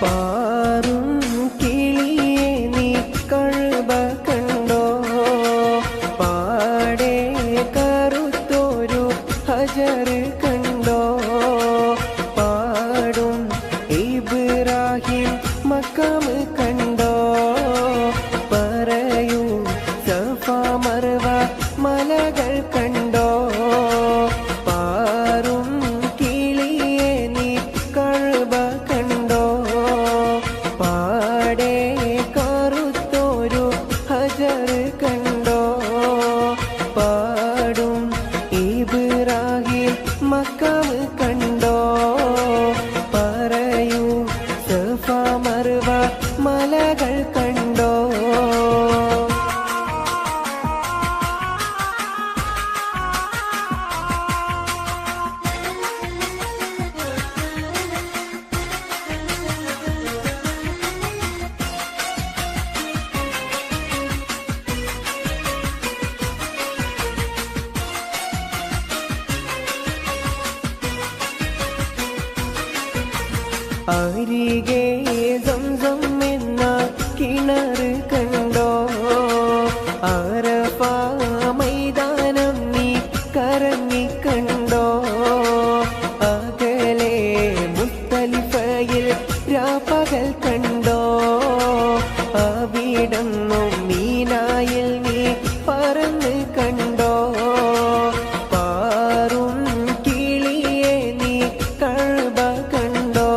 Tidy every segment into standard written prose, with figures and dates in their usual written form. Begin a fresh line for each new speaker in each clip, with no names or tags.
പാറും കിളിയെ നീ കഴുബ കണ്ടോ? പാടെ കറുത്തൊരു ഹജർ കണ്ടോ? പാടും ഇബ്രാഹിം മക്കാം കണ്ടോ? പറയൂ സഫ മർവ മലകൾ കണ്ടോ? പാറും കിളിയെ നീ കഴുബ കണ്ടോ? പാടെ കറുത്തൊരു ഹജർ കണ്ടോ? പാടും ഇബ്രാഹിം മക്കാം കണ്ടോ? പറയൂ സഫ മർവ മലകൾ കണ്ടോ? അരികെ സംസം എന്ന കിണർ കണ്ടോ? അറഫ മൈതാനം നീ കറങ്ങി കണ്ടോ? അകലെ മുസ്തലിഫയിൽ രാപ്പകൽ കണ്ടോ? അവിടന്നും മീനായിൽ നീ പറന്ന് കണ്ടോ? പാറും കിളിയെ നീ കഴുബ കണ്ടോ?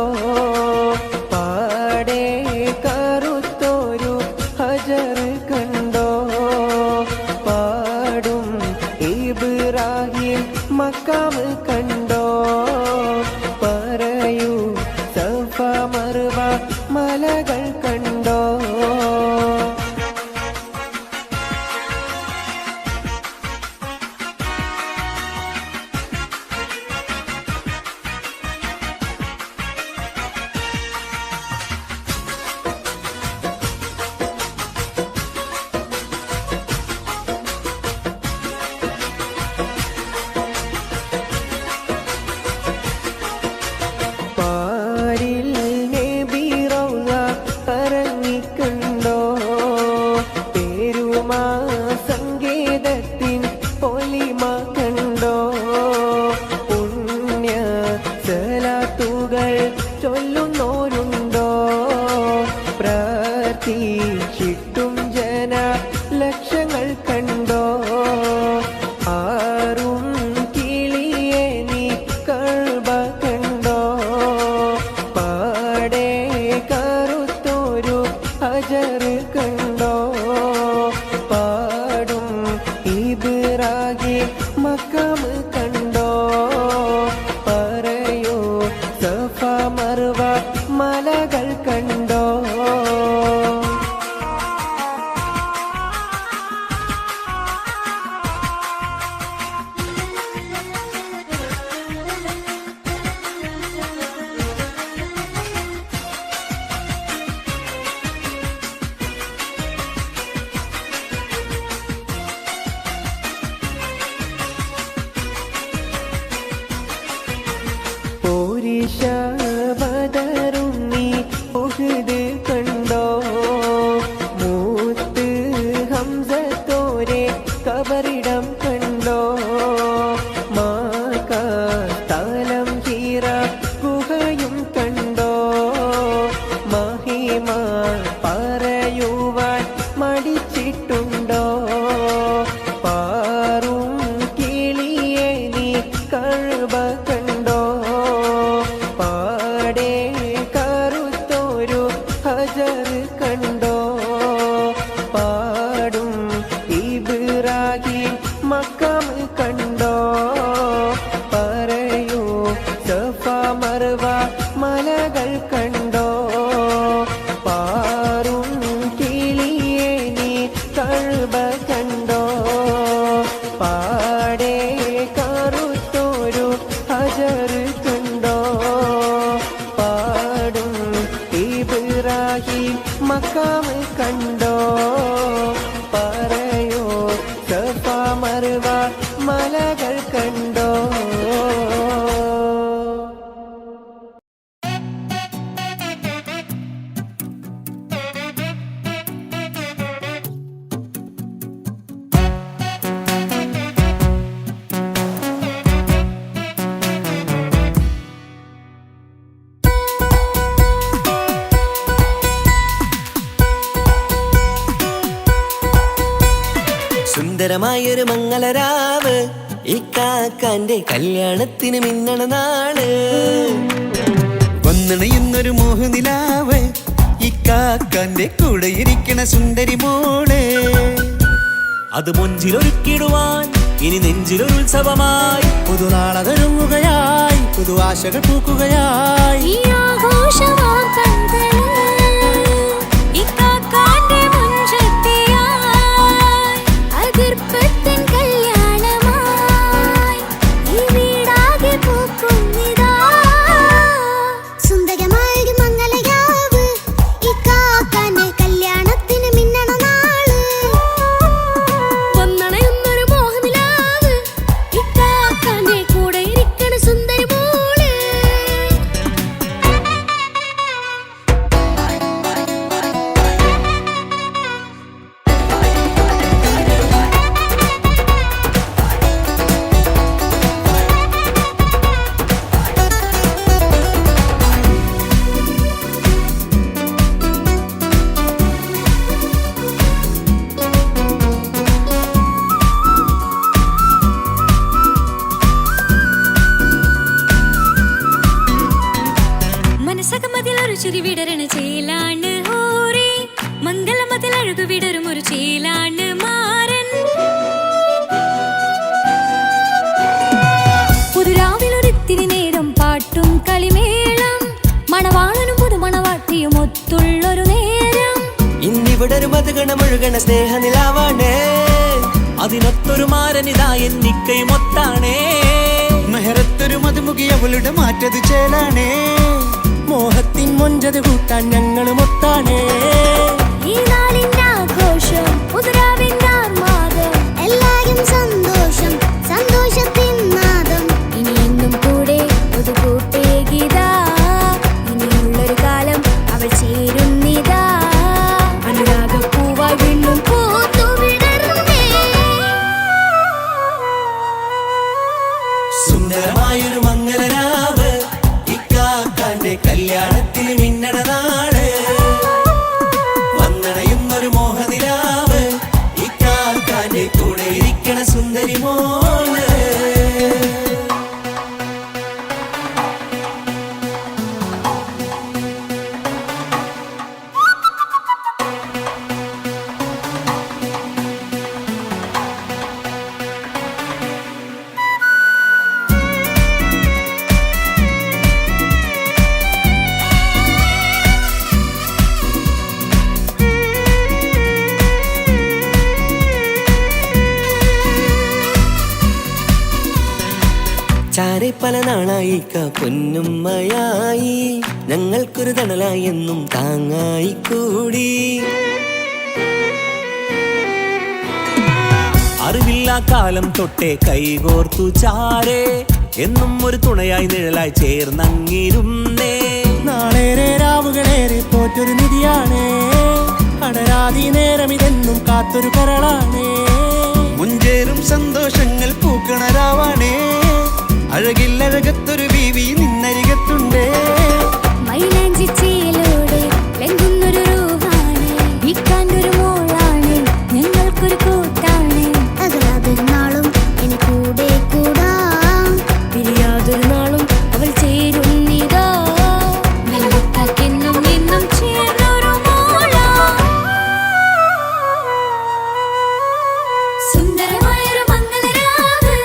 പാടെ കറുത്തൊരു ഹജർ കണ്ടോ? പാടും ഇബ്രാഹിം മക്കാം കണ്ടോ? പറയൂ സഫ മർവ മലകൾ കണ്ടോ? പാരിൽ നബി റൗള കറങ്ങിക്കണ്ടോ? പേരുമാ സങ്കേതത്തിൻ പൊലിമ കണ്ടോ? പുണ്യ സലാത്തുകൾ ചൊല്ലുന്നോരുണ്ടോ? പ്രാർത്ഥിച്ചിട്ടും ജന ലക്ഷങ്ങൾ കണ്ടോ? ആറും കിളിയെ നീ കഴുബ കണ്ടോ? പാടെ കറുത്തൊരു ഹജർ കണ്ടോ? പാടും ഇബ്രാഹിം മക്കാം കണ്ടോ? പറയൂ സഫ മർവ മലകൾ കണ്ടോ? പോരിഷ ബദറും നീ ഉഹ്ദ് കണ്ടോ? മൂത്ത് ഹംസത്തോരെ കബറിടം കണ്ടോ? മാകാലം ഹീറ ഗുഹയും കണ്ടോ? മഹിമ പറയുവാൻ മടിച്ചിട്ടുണ്ടോ? പാറും കിളിയെ നീ കഴുബ കണ്ടോ? പാടെ കറുത്തൊരു ഹജർ കണ്ടോ? പാടും ഇബ്രാഹിം മക്കാം കണ്ടോ? പറയൂ സഫ മർവ മലകൾ കണ്ടോ? പാറും കിളിയെ നീ കഴുബ കണ്ടോ? പാടെ കറുത്തൊരു ഹജർ കണ്ടോ? പാടും ഇബ്രാഹിം മക്കാം കണ്ടോ? പറയൂ സഫ മർവ മലകൾ കണ്ടോ?
സുന്ദരമായൊരു മംഗളരാവ് ഇക്കാക്കാന്റെ കല്യാണത്തിന് മിന്നണ നാള്. വന്നണയുന്നൊരു മോഹനിലാവ് ഇക്കാക്കാന്റെ കൂടെ ഇരിക്കണ സുന്ദരി മോള്. അത് മൊഞ്ചിലൊരുക്കിടുവാൻ ഇനി നെഞ്ചിലൊരു ഉത്സവമായി പുതുനാളതൊരുങ്ങുകയായി പുതു ആശകൾ പൂക്കുകയായി.
വിടരണ ചേലാണ് ഹോറി മംഗളമതിൽ അഴകു വിടരും ഒരു ചേലാണ് മാരൻ. പുതുരാവിലൊരിത്തിരി നേരം പാട്ടും കളിമേളം മണവാളനും പുതുമണവാട്ടിയും ഒത്തുള്ളൊരു നേരം.
ഇന്നിവിടൊരു മധുഗണമൊഴുകണ സ്നേഹനിലാവാണേ അതിനൊത്തൊരു മാരനിതാ എന്നിക്കയും ഒത്താണേ. മെഹറത്തൊരു മധുമുഖി അവളുടെ മാറ്റത് ചേലാണേ മോഹത്തിൻ മൊഞ്ചത് കൂട്ടാൻ ഞങ്ങളും ഒത്താണേ.
ഈ നാളിന്റെ ആഘോഷം പുതുരാവിന്റെ ആർമാദം എല്ലാരും സന്തോഷം സന്തോഷത്തിൻ നാദം. ഇനി എന്നും കൂടെ പുതുകൂട്ടേ ഗീതാ ഇനിയുള്ളൊരു കാലം അവൾ ചേരുന്നിതാ അനുരാഗപ്പൂവായി വീണ്ടും പൂത്തുവിടർന്നേ.
സുന്ദരമായൊരു മംഗളരാവ് ഇക്കാക്കാന്റെ കല്യാണത്തിന് മിന്നണ നാള്. വന്നണയുന്നൊരു മോഹനിലാവ് ഇക്കാക്കാന്റെ കൂടെ ഇരിക്കണ സുന്ദരി മോള്. ചാരെ പല നാളായി പൊന്നുമ്മയായി ഞങ്ങൾക്കൊരു തണലായി എന്നും താങ്ങായി കൂടി. അറിവില്ലാ കാലം തൊട്ടേ കൈകോർത്തു ചാരേ എന്നും ഒരു തുണയായി നിഴലായി ചേർന്നങ്ങിരുന്നേ.
നാളേറെ രാവുകളേറെ പോറ്റൊരു നിധിയാണേ അടരാതി നേരം ഇതെന്നും കാത്തൊരു കരളാണേ.
മുഞ്ചേറും സന്തോഷങ്ങൾ പൂക്കണരാവാണേ അഴകില്ലഴകത്തൊരു ബീവി നിന്നരികത്തുണ്ടേ.
മൈലാഞ്ചിച്ചയിലൂടെ ലംഘുന്നൊരു രൂപാണ് ഇക്കാണ്ടൊരു മോളാണ് ഞങ്ങൾക്കൊരു കൂട്ടാണ്. അകലാതൊരു നാളും ഇനി കൂടെ കൂടാം പിരിയാതൊരു നാളും അവൾ ചേരുന്നിതാ നെല്ലിക്കാക്കെന്നും എന്നും ചേർന്നൊരു മോളാ. സുന്ദരമായൊരു മംഗളരാവ്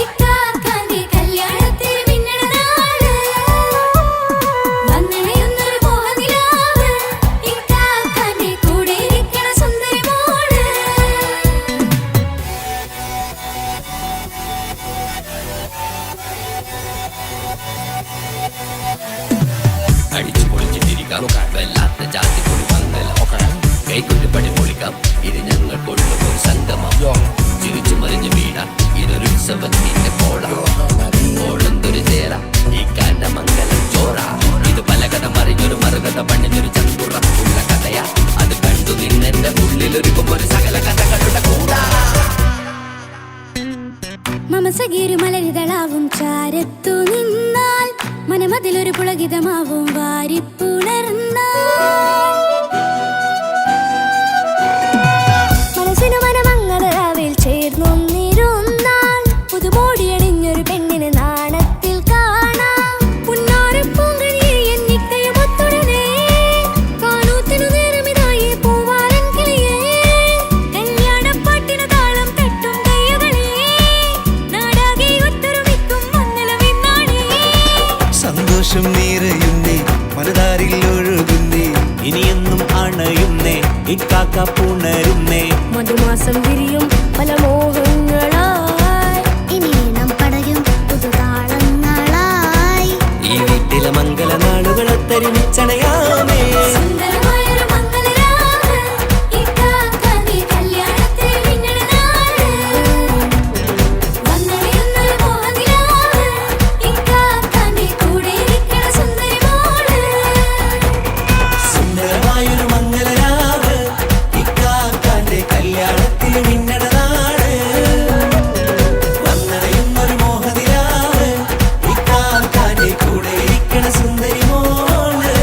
ഇക്കാക്കാന്റെ കല്യാണത്തിന് മിന്നണ നാള്.
ഇക്കാക്ക പുണരുന്നേ.
മധുമാസം വിരിയും പല മോഹങ്ങളായി ഇനി നാം പടരും പുതുതാളങ്ങളായി
ഈ വീട്ടിലെ മംഗളനാളുകളെ തരിച്ചണയാമേ.
സുന്ദരമായൊരു മംഗളരാവ് ഇക്കാക്ക നീ കല്യാണത്തിൽ മിന്നണ നാള് വന്നറിയുന്നൊരു മോഹനിലാവ് ഇക്കാക്ക നീ കൂടെ ഇരിക്കണ സുന്ദരി മോള്
സുന്ദരമായൊരു മംഗളരാവ് ഇക്കാക്കാന്റെ കല്യാണത്തിൽ മിന്നണ നാള് വന്നറിയുന്നൊരു മോഹനിലാവ് ഇക്കാക്കാന്റെ കൂടെ ഇരിക്കണ സുന്ദരി മോള്.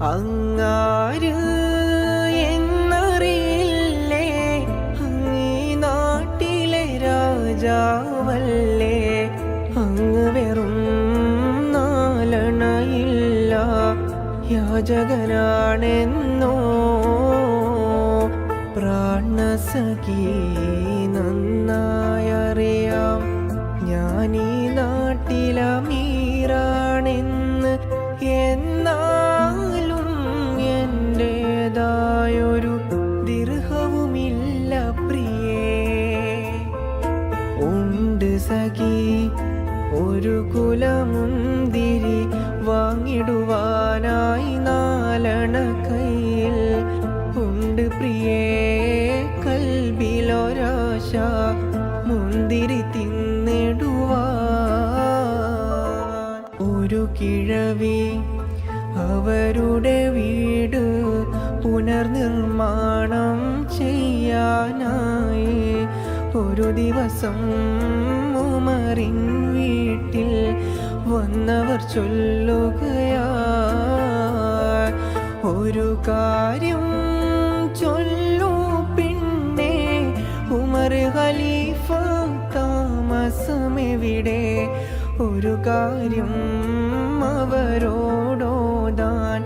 അങ്ങാര് എന്നറിയില്ലേ അങ്ങീ നാട്ടിലെ രാജാവല്ലേ അങ്ങ് വെറും നാലണയില്ല യാചകനാണെന്നോ പ്രാണസഖി നന്നായറിയാം ഞാനീ നാട്ടിലമീറാണെന്ന് എന്നാലും എന്റേതായൊരു ദിർഹവുമില്ല പ്രിയേ ഉണ്ട് സഖി ഒരു കുലമുന്തിരി വാങ്ങിടുവാനായി നാലണ കയ്യിൽ ഉണ്ട് പ്രിയേ കൽബിലൊരാശ മുന്തിരി തിന്നിടുവാൻ ഒരു കിഴവി അവരുടെ വീട് പുനർനിർമ്മാണം ചെയ്യാനായി ഒരു ദിവസം ഉമറിൻ വീട്ടിൽ വന്നവർ ചൊല്ലുകയാ ഒരു കാര്യം ചൊല്ലു പിന്നെ ഉമർ ഖലീഫ താമസമെവിടെ ഒരു കാര്യം അവരോടോതാൻ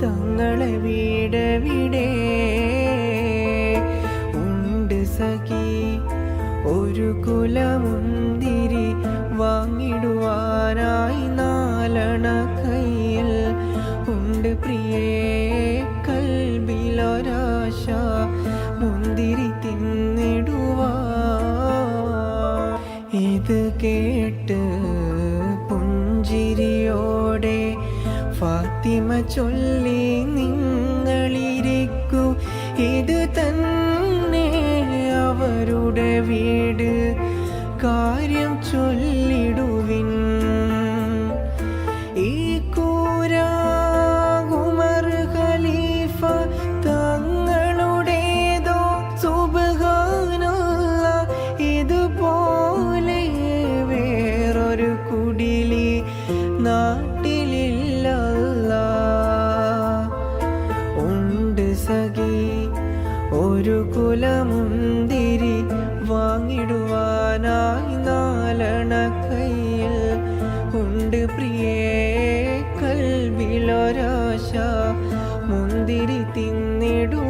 തങ്ങളെ വീടെവിടെ ഉണ്ട് സഖി ഒരു കുലമുന്തിരി വാങ്ങിടുവാനായി നാലണ കയ്യിൽ ഉണ്ട് പ്രിയേ കൽബിലൊരാശ മുന്തിരി തിന്നിടുവാൻ ഇത് കേട്ട് പുഞ്ചിരിയോടെ ഫാത്തിമ ചൊല്ലി നിങ്ങളിരിക്കൂ ഇത് തന്നെ അവരുടെ വീട് കാര്യം ചൊല്ലിടുവിൻ ഈ കൂര ഉമർ ഖലീഫ തങ്ങളുടേതോ സുബ്ഹാനല്ലാഹ് ഇതുപോലെ വേറൊരു കുടിലി നാട്ടിലില്ലല്ലാഹ് ഉണ്ട് സഖി ഒരു കുലമുന്തിരി വാങ്ങിടുവാനായി നാലണ കയ്യിൽ ഉണ്ട് പ്രിയേ കൽബിലൊരാശ മുന്തിരി തിന്നിടുവാൻ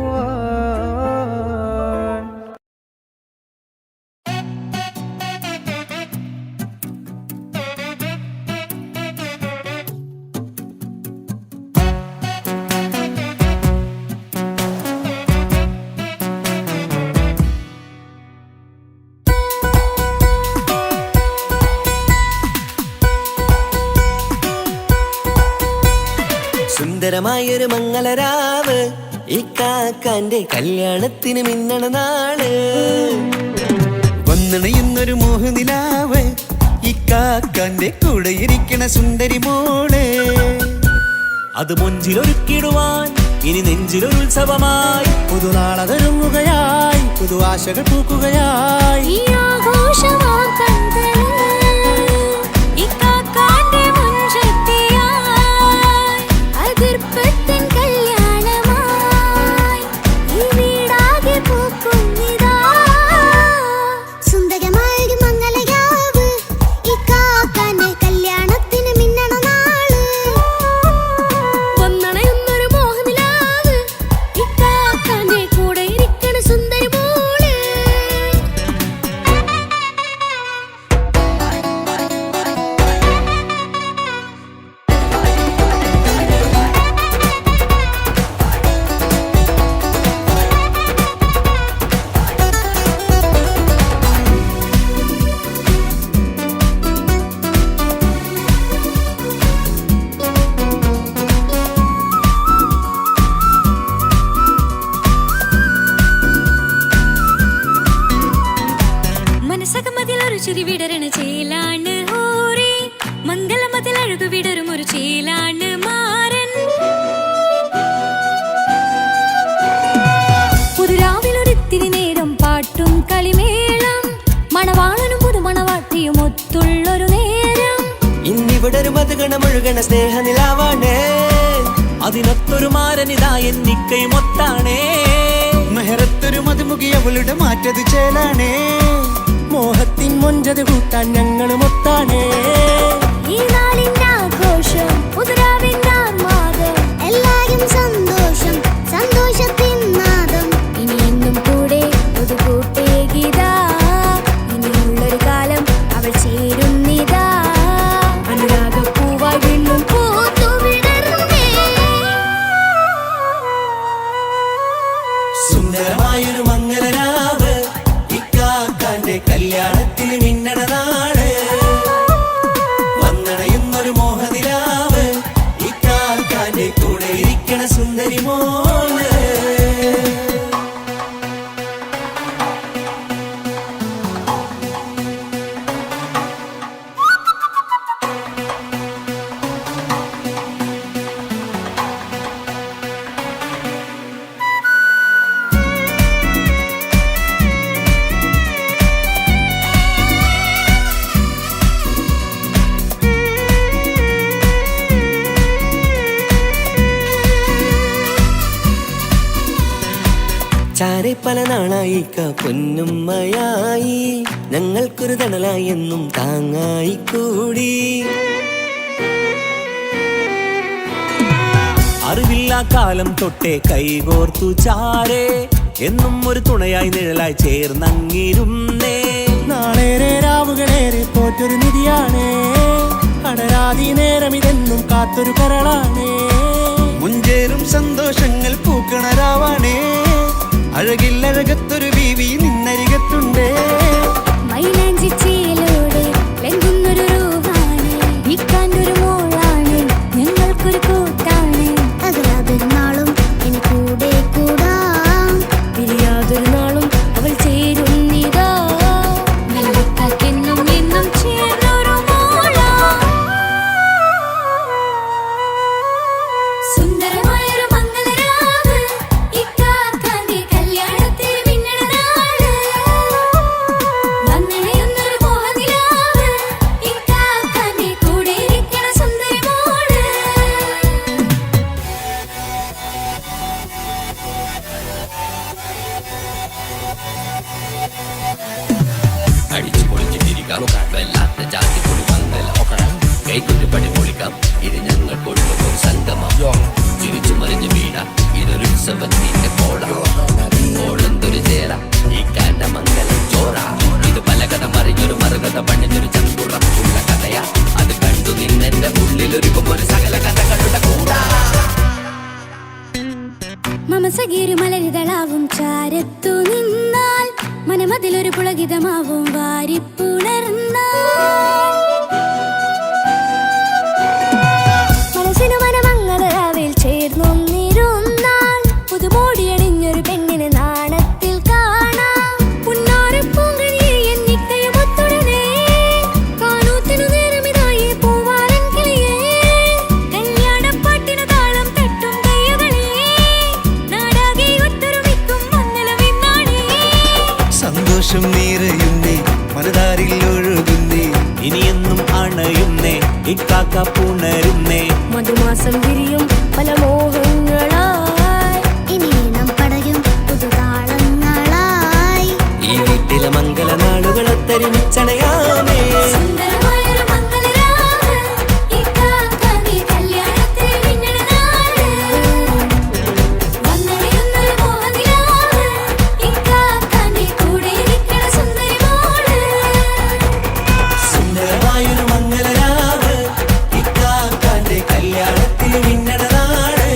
സുന്ദരമായൊരു മംഗളരാവ് ഇക്കാക്കാന്റെ കല്യാണത്തിന് മിന്നണ നാള് വന്നണയുന്നൊരു മോഹനിലാവ് ഇക്കാക്കാന്റെ കൂടെ ഇരിക്കണ സുന്ദരി മോള് അത് മൊഞ്ചിലൊരുക്കിടുവാൻ ഇനി നെഞ്ചിലൊരുത്സവമായി
പുതുനാളതൊരുങ്ങുകയായി പുതു ആശകൾ പൂക്കുകയായി
ഈ ആഘോഷമാക്കണ്ടേ ഇക്കാക്കാന്റെ മുഞ്ചത്തിയായി അതിർപ്പ വിടരണ ചേലാണ് ഹോറി മംഗളമതിൽ അഴകു വിടരും ഒരു ചേലാണ് മാരൻ പുതുരാവിലൊരിത്തിരി നേരം പാട്ടും കളിമേളം മണവാളനും പുതുമണവാട്ടിയും ഒത്തുള്ളൊരു നേരം
ഇന്നിവിടെ ഒരു മധുഗണമൊഴുകണ സ്നേഹനിലാവാണേ അതിനൊത്തൊരു മാരനിതാ എന്നിക്കയും ഒത്താണേ മെഹറത്തൊരു മധുമുഖി അവളുടെ മാറ്റത് ചേലാണേ
മോഹത്തിൻ മൊഞ്ചത് കൂട്ടാൻ ഞങ്ങളും ഒത്താണേ
ഈ നാളിന്റെ ആഘോഷം പുതുരാവിന്റെ ആർമാദം എല്ലാരും സന്തോഷം സന്തോഷത്തിൻ നാദം ഇനി എന്നും കൂടെ പുതുകൂട്ടേ ഗീതാ ഇനിയുള്ളൊരു കാലം അവൾ ചേരുന്നിതാ അനുരാഗപ്പൂവായി വീണ്ടും പൂത്തുവിടരുന്നേ
സുന്ദരമായൊരു മംഗലരാവ് ഇക്കാക്കാന്റെ കല്യാണത്തിന് മിന്നണ നാട് വന്നണയുന്നൊരു മോഹനിലാവ് ഇക്കാക്കാന്റെ കൂടെ ഇരിക്കണ സുന്ദരി മോള് ചാരെ പല നാളായി പൊന്നുമ്മയായി ഞങ്ങൾക്കൊരു തണലായി എന്നും താങ്ങായി കൂടി അറിവില്ലാ കാലം തൊട്ടേ കൈകോർത്തു ചാരേ എന്നും ഒരു തുണയായി നിഴലായി ചേർന്നങ്ങിരുന്നേ
നാളേറെ രാവുകളേറെ പോറ്റൊരു നിധിയാണേ അടരാതി നേരം ഇതെന്നും കാത്തൊരു കരളാണേ
മുഞ്ചേറും സന്തോഷങ്ങൾ പൂക്കണരാവാണേ അഴകില്ലഴകത്തൊരു ബീവി നിന്നരികത്തുണ്ടേ
മൈലാഞ്ചി ചേലോടെ ലംഘുന്നൊരു രൂപാണ് ഇക്കാണ്ടൊരു മോളാണ് ഞങ്ങൾക്കൊരു കൂട്ടാണ് അകലാതൊരു നാളും ഇനി കൂടെ കൂടാം പിരിയാതൊരു നാളും അവൾ ചേരുന്നിതാ നെല്ലിക്കാക്കെന്നും എന്നും ചേർന്നൊരു മോളാ സുന്ദരമായൊരു മംഗളരാവ് ഇക്കാക്കാന്റെ കല്യാണത്തിൽ മിന്നണ നാട് വന്നണയുന്നൊരു മോഹനിലാവ് ഇക്കാക്കാന്റെ കൂടെ ഇരിക്കണ സുന്ദരി മോള്
അടിച്ചു പൊളിച്ചിട്ടിരിക്കാം വല്ലാത്ത ജാതി പൊളി മംഗലം കൈകൊണ്ടു പടി പൊളിക്കാം ഇത് ഞങ്ങൾക്കുള്ള ഒരു സംഗമം ചിരിച്ചു മറിഞ്ഞു വീടാം ഇതൊരു ഉത്സവത്തിന്റെ കോളന്തൊരു ചേര ഈ കാണ്ട മംഗലം ചോറ ഇത് പല കഥ മറിഞ്ഞൊരു മറുകഥ പണിഞ്ഞൊരു ചങ്കുറപ്പുള്ള കഥയാ അത് കണ്ടു നിന്നെന്റെ ഉള്ളിലൊരുക്കും ഒരു സകല കഥകളുടെ കൂടാ
മമസഗീരു മലരിതളാവും ചാരത്തു നിന്നാൽ മനമതിലൊരു പുളകിതമാവും വാരിപ്പുണർന്നാൽ മനസ്സിനു മനമംഗളരാവിൽ ചേർന്നൊന്നിരുന്നാൽ പുതുമോടിയണിഞ്ഞൊരു പെണ്ണിനെ നാണത്തിൽ കാണാം പുന്നാരപ്പൂങ്കണിയെ എന്നിക്കയും ഒത്തുടനെ കാനൂത്തിനു നേരമിതായി പൂവാലൻ കിളിയേ കല്യാണപ്പാട്ടിനു താളം തട്ടും കയ്യുകളേ നാടാകെ ഒത്തൊരുമിക്കും മംഗലമെന്നാണേ
സന്തോഷം നിറയുന്നേ മനതാരിൽ ഒഴുകുന്നേ ഇനിയെന്നും അണയുന്നേ ഇക്കാക്ക പുണരുന്നേ
മധുമാസം വിരിയും പല മോഹങ്ങളായി ഇനി നാം പടരും പുതുതാളങ്ങളായി
ഈ വീട്ടിലെ മംഗല നാളുകളൊത്തരിച്ചണയാമേ
സുന്ദരമായൊരു മംഗളരാവ് ഇക്കാക്കാന്റെ കല്യാണത്തിൽ മിന്നണ നാട് വന്നണയുന്നൊരു മോഹനിലാവ് ഇക്കാക്കാന്റെ കൂടെ ഇരിക്കണ സുന്ദരി മോള്
സുന്ദരമായൊരു മംഗലരാവ് ഇക്കാക്കാന്റെ കല്യാണത്തിൽ മിന്നണ നാട്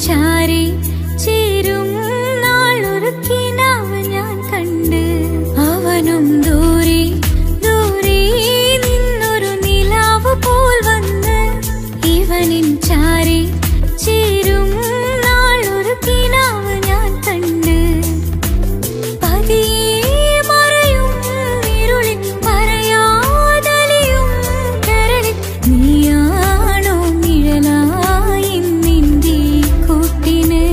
ചാരി ചേരും നാളൊരുക്കിനാവ് ഞാൻ കണ്ട്. അവനും ദൂരെ ദൂരെ നിന്നൊരു നിലാവ് പോൽ വന്ന് ഇവനിൻ ചാരി ചേരും നാളൊരുക്കിനാവ് ഞാൻ കണ്ട്. പതിയെ മറയും ഇരുളിൽ പറയാതലിയും കരളിൽ നീയാണോ നിഴലായി നിന്റെ കൂട്ടിന്.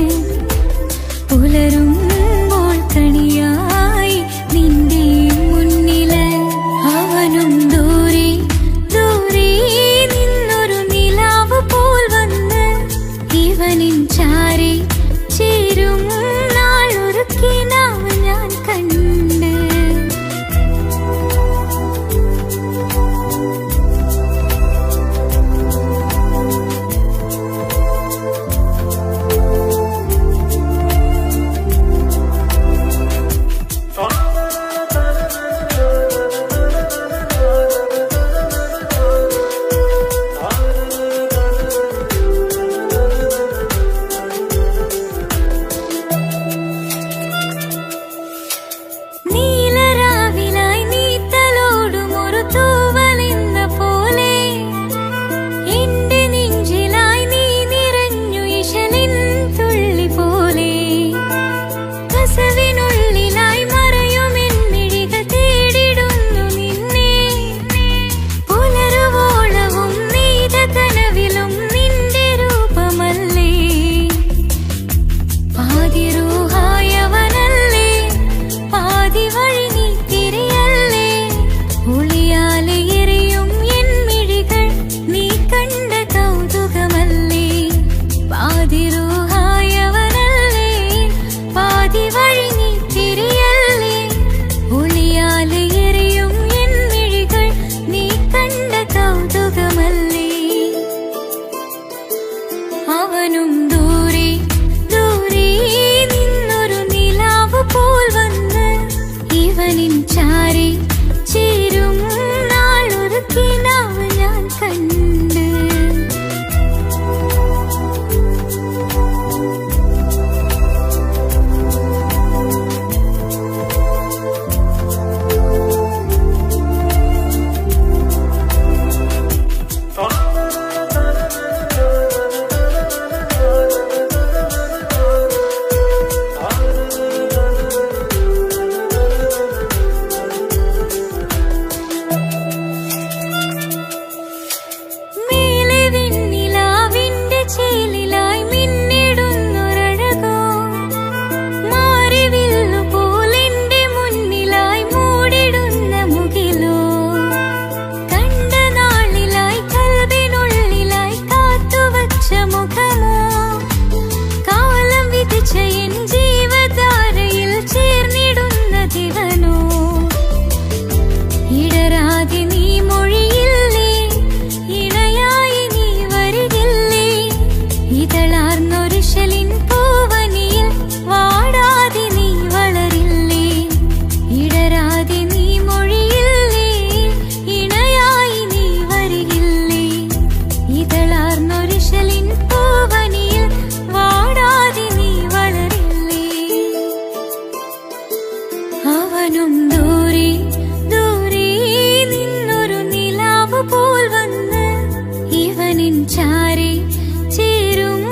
പുലരുമ്പോൾ കണിയായി നിന്റെ മുന്നില്. അവനും ദൂരെ ദൂരെ നിന്നൊരു നിലാവ് പോൽ വന്ന് ഇവനിൻ ചാരി ചേരും നാളൊരുക്കിനാവ് ഞാൻ കണ്ട്. നീലരാവിലായി നീ തലോടും ഒരു തൂവലെന്ന പോലെ എന്റെ നെഞ്ചിലായി നീ നിറഞ്ഞു ഇശലിൻ തുള്ളി പോലെ. കസവിനുള്ളിലായി മറയുമെൻ മിഴികൾ തേടിടുന്നു നിന്നെ. പുലരുവോളവും നീത കനവിലും നിന്റെ രൂപമല്ലേ. പാതിരൂഹായവനല്ലേ പാതി വഴി നീ തിരിയല്ലേ. ഒളിയാലെ എറിയും എൻ മിഴികൾ നീ കണ്ട കൗതുകമല്ലേ. പാതിരൂഹായവനല്ലേ പാതി വഴി നീ തിരിയല്ലേ. ഒളിയാലെ എറിയും എൻ മിഴികൾ നീ കണ്ട കൗതുകമല്ലേ. അവനും ദൂരെ ദൂരെ നിന്നൊരു നിലാവ് പോൽ വന്ന് ഇവനിൻ ചാരി ചേരും നാളൊരുക്കിനാവ് ഞാൻ കണ്ട്. മേലെ വിണ്ണിലാവിന്റെ ചേലിലായി മിന്നിടുന്നൊരഴകോ. മാറിവില്ലു പോലെന്റെ മുന്നിലായി മൂടിടുന്ന മുകിലോ. കണ്ട നാളിലായി കൽവിനുള്ളിലായി കാത്തുവച്ച മുഖമോ. കാലം വിധിച്ച എൻ ജീവധാരയിൽ ചേർന്നിടുന്ന ദിവനോ. ഇടരാതെ നീ മൊഴിയില്ലേ ഇണയായി നീ വരികില്ലേ. ഇതളാർന്നൊരിശലിൻ പൂവനിയിൽ വാടാതെ നീ വളരില്ലേ. ഇടരാതെ നീ മൊഴിയില്ലേ ഇണയായി നീ വരികില്ലേ. ഇതളാർന്നൊരിശലിൻ പൂവനിയിൽ വാടാതെ നീ വളരില്ലേ. അവനും ദൂരെ ദൂരെ നിന്നൊരു നിലാവ് പോൽ വന്ന് ഇവനിൻ ചാരി ചേരും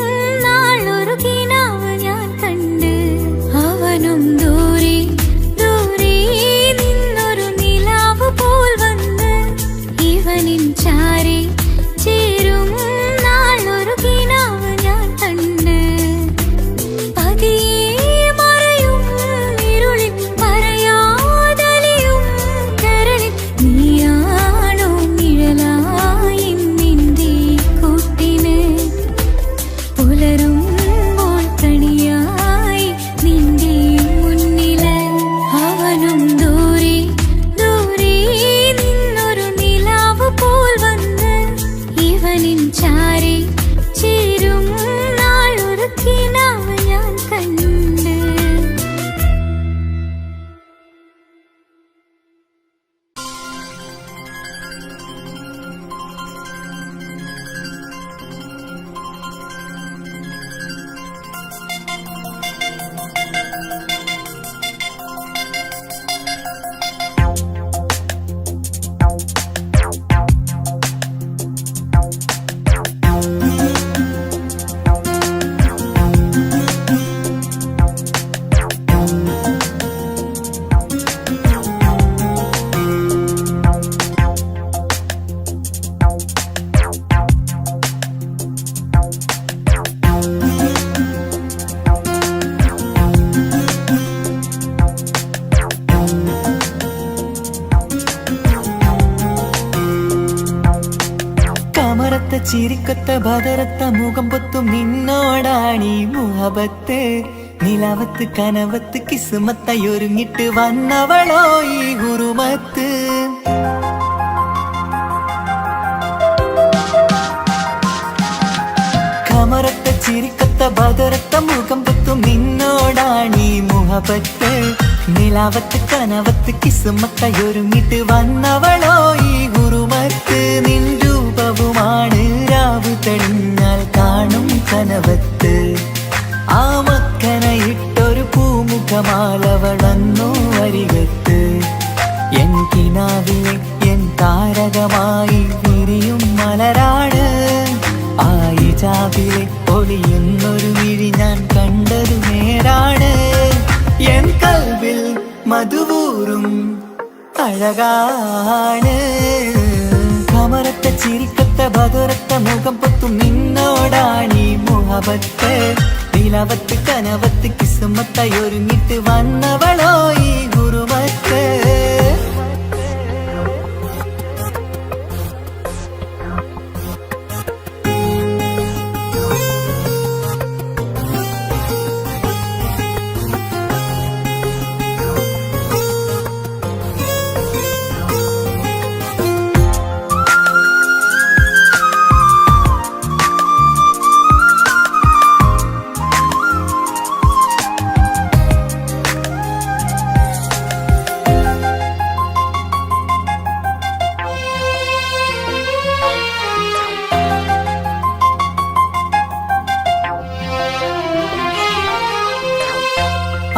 ചിരിക്കൊത്ത ബദറത്ത മുഖം പൊത്തും നിന്നോടാണീ മുഹബത്ത് നിലവത്ത് കനവത്ത് കിസ്മത്തായി ഒരുങ്ങിട്ട് വന്നവളോ ഈ ഗുരുമത്ത് കമറത്ത ചിരിക്കത്ത ബദറത്ത മുഖം പൊത്തും നിന്നോടാണീ മുഹബത്ത് നിലാവത്ത് കനവത്ത് കിസ്മത്തായി ഒരുങ്ങിട്ട് വന്നവളോ ഈ ഗുരുമത്ത് നിൻ രൂപവുമാണ് രാവ് തെളിഞ്ഞാൽ കാണും കനവത്ത് ആ മക്കനയിട്ടൊരു പൂമുഖമാലവളന്നു അരികത്ത് എൻ കിനാവിലെ എൻ താരകമായി വിരിയും മലരാണ് ആയി ജാബിലെ ഒളിയുന്നൊരു വിഴി ഞാൻ കണ്ടതു നേരാണ് എൻ കൽവിൽ മധുവൂറും അഴകാണ് കമറത്ത ചിരിക്കത്ത ബദറത്ത മുഖം പൊത്തും നിന്നോടാണീ മുഹബത്ത് നിലവത്ത് കനവത്ത് കിസ്മത്തായി ഒരുങ്ങിട്ട് വന്നവളോ ഈ ഗുരുമത്ത്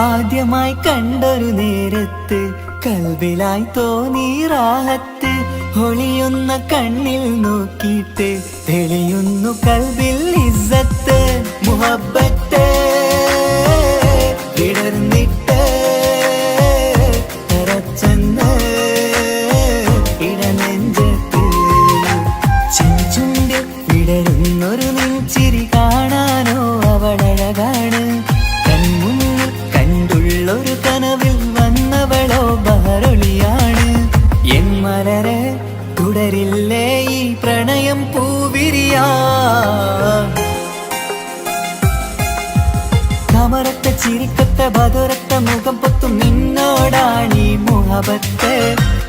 ആദ്യമായി കണ്ടൊരു നേരത്ത് കൽബിലായി തോന്നി റാഹത്ത് ഒളിയുന്ന കണ്ണിൽ നോക്കിയിട്ട് തെളിയുന്നു കൽബിൽ ഇസ്സത്ത് മുഹബ്ബത്ത് വിടർന്നിട്ട് തറച്ചെന്ന് ഇടനെഞ്ചത്ത് ചെഞ്ചുണ്ടിൽ വിടരുന്നൊരു നെഞ്ചിരി കാണാനോ അവളഴകാണ് ഒരു കനവിൽ വന്നവളോ ബഹറൊളിയാണ് എൻ മലരെ തുടരില്ലേ ഈ പ്രണയം പൂവിരിയാ കമറത്ത ചിരിക്കത്ത ബദറത്ത മുഖം പൊത്തും നിന്നോടാണീ മുഹബത്ത്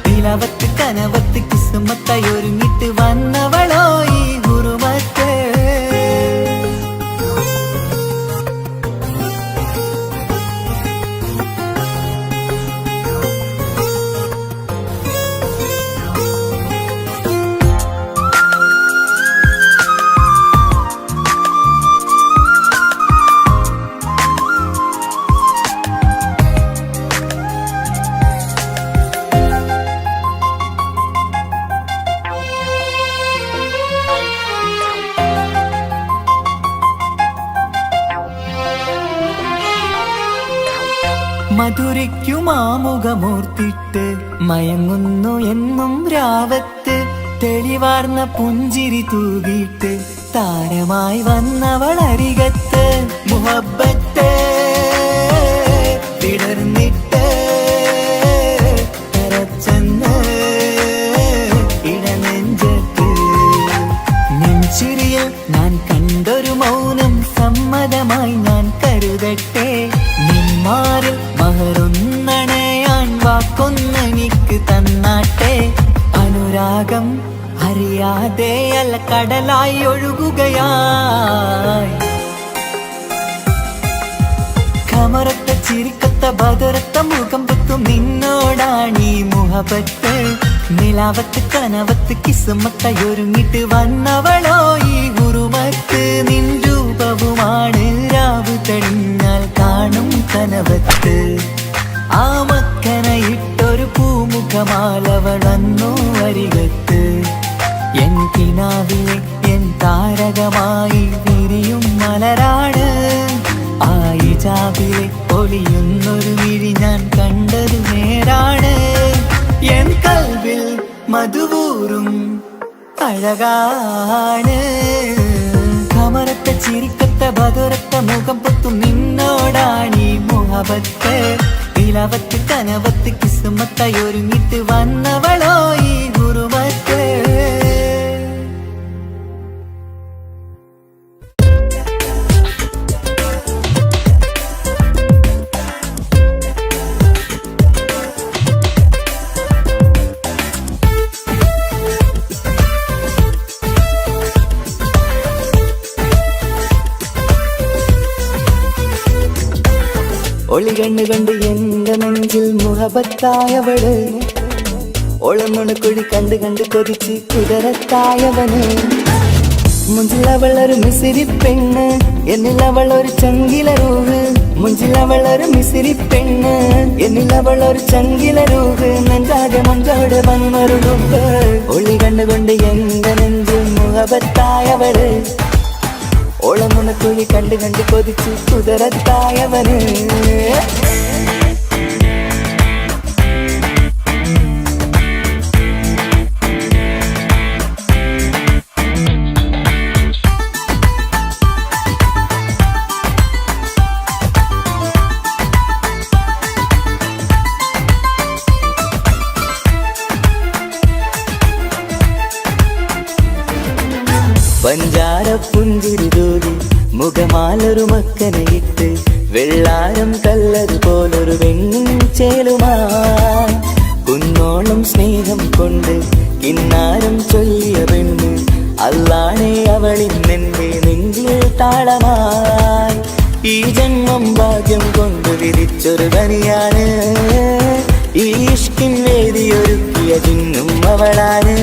നിലവത്ത് കനവത്ത് കിസ്മത്തായി ഒരുങ്ങിട്ട് വന്നവളോ ഈ ഗുരുമത്ത് മധുരയ്ക്കുമാമുഖമൂർത്തിട്ട് മയങ്ങുന്നു എന്നും രാവത്ത് തെളിവാർന്ന പുഞ്ചിരി തൂകിയിട്ട് താരമായി വന്നവൾ അരികത്ത് മുഹബ്ബത്ത് വിടർന്നിട്ട് തറച്ചെന്ന് ഇടനെഞ്ചത്ത് നെഞ്ചിരിയിൽ ഞാൻ കണ്ടൊരു മൗനം സമ്മതമായി ഞാൻ കരുതട്ടെ നിന്മാറിൽ മഹറൊന്നണയാൻ വാക്കൊന്നെനിക്ക് തന്നാട്ടെ അനുരാഗം അറിയാതെ അല്ല കടലായി ഒഴുകുകയായി കമറത്ത ചിരിക്കത്ത ബദറത്ത മുഖം പൊത്തും നിന്നോടാണീ മുഹബത്ത് നിലാവത്ത് കനവത്ത് കിസ്മത്തായി ഒരുങ്ങിട്ട് വന്നവളോ ഈ ഗുരുമത്ത് നിൻ രൂപവുമാണ് രാവ് തെളിഞ്ഞാൽ കാണും കനവത്ത് ആ മക്കനയിട്ടൊരു പൂമുഖമാലവളന്നു അരികത്ത് എൻ കിനാവിലെ എൻ താരകമായി വിരിയും മലരാണ് ആയി ജാബിലെ ഒളിയുന്നൊരു വിഴി ഞാൻ കണ്ടതു നേരാണ് എൻ കൽവിൽ മധുവൂറും അഴകാണ് കമറത്ത ചിരിക്കത്ത ബദറത്ത മുഖം പൊത്തും നിന്നോടാണീ മുഹബത്ത് നിലവത്ത് കനവത്ത് കിസ്മത്തായി ഒരുങ്ങിട്ട് വന്നവളോ ഈ ഗുരുമത്ത് ഒളി കണ്ണുകൊണ്ട് എന്റെ നെഞ്ചിൽ മുഹബത്തായവള് ഒളമുണക്കുഴി കണ്ട് കണ്ട് കൊതിച്ച് കുതിരത്തായവന് മുഞ്ചിലവളൊരു മിസിരി പെണ്ണ് എന്നിലവളൊരു ചങ്കില രൂഹ് മുഞ്ചിലവളൊരു മിസിരി പെണ്ണ് എന്നിലവളൊരു ചങ്കില രൂഹ് നെഞ്ചാകെ മഞ്ചോടെ വന്നൊരു ലുക്ക് ഒളി കണ്ണുകൊണ്ട് എന്റെ നെഞ്ചിൽ മുഹബത്തായവള് ഓളമുണക്കുഴി കണ്ട് കണ്ട് കൊതിച്ച് കുതിരത്തായവന് പഞ്ചാര പുഞ്ചിരി തൂരി മുഖമാലൊരു മക്കനയിട്ട് വെള്ളാരം കല്ലത് പോലൊരു വെണ്ണിൻ ചേലുമായി കുന്നോളം സ്നേഹം കൊണ്ട് കിന്നാരം ചൊല്ലിയ പെണ്ണ് അല്ലാണേ അവളിന്നെന്റെ നെഞ്ചിൽ താളമായി ഈ ജന്മം ഭാഗ്യം കൊണ്ട് വിധിച്ചൊരു കനിയാണ് ഈ ഇഷ്കിൻ വേദിയൊരുക്കിയ ജിന്നും അവളാണ്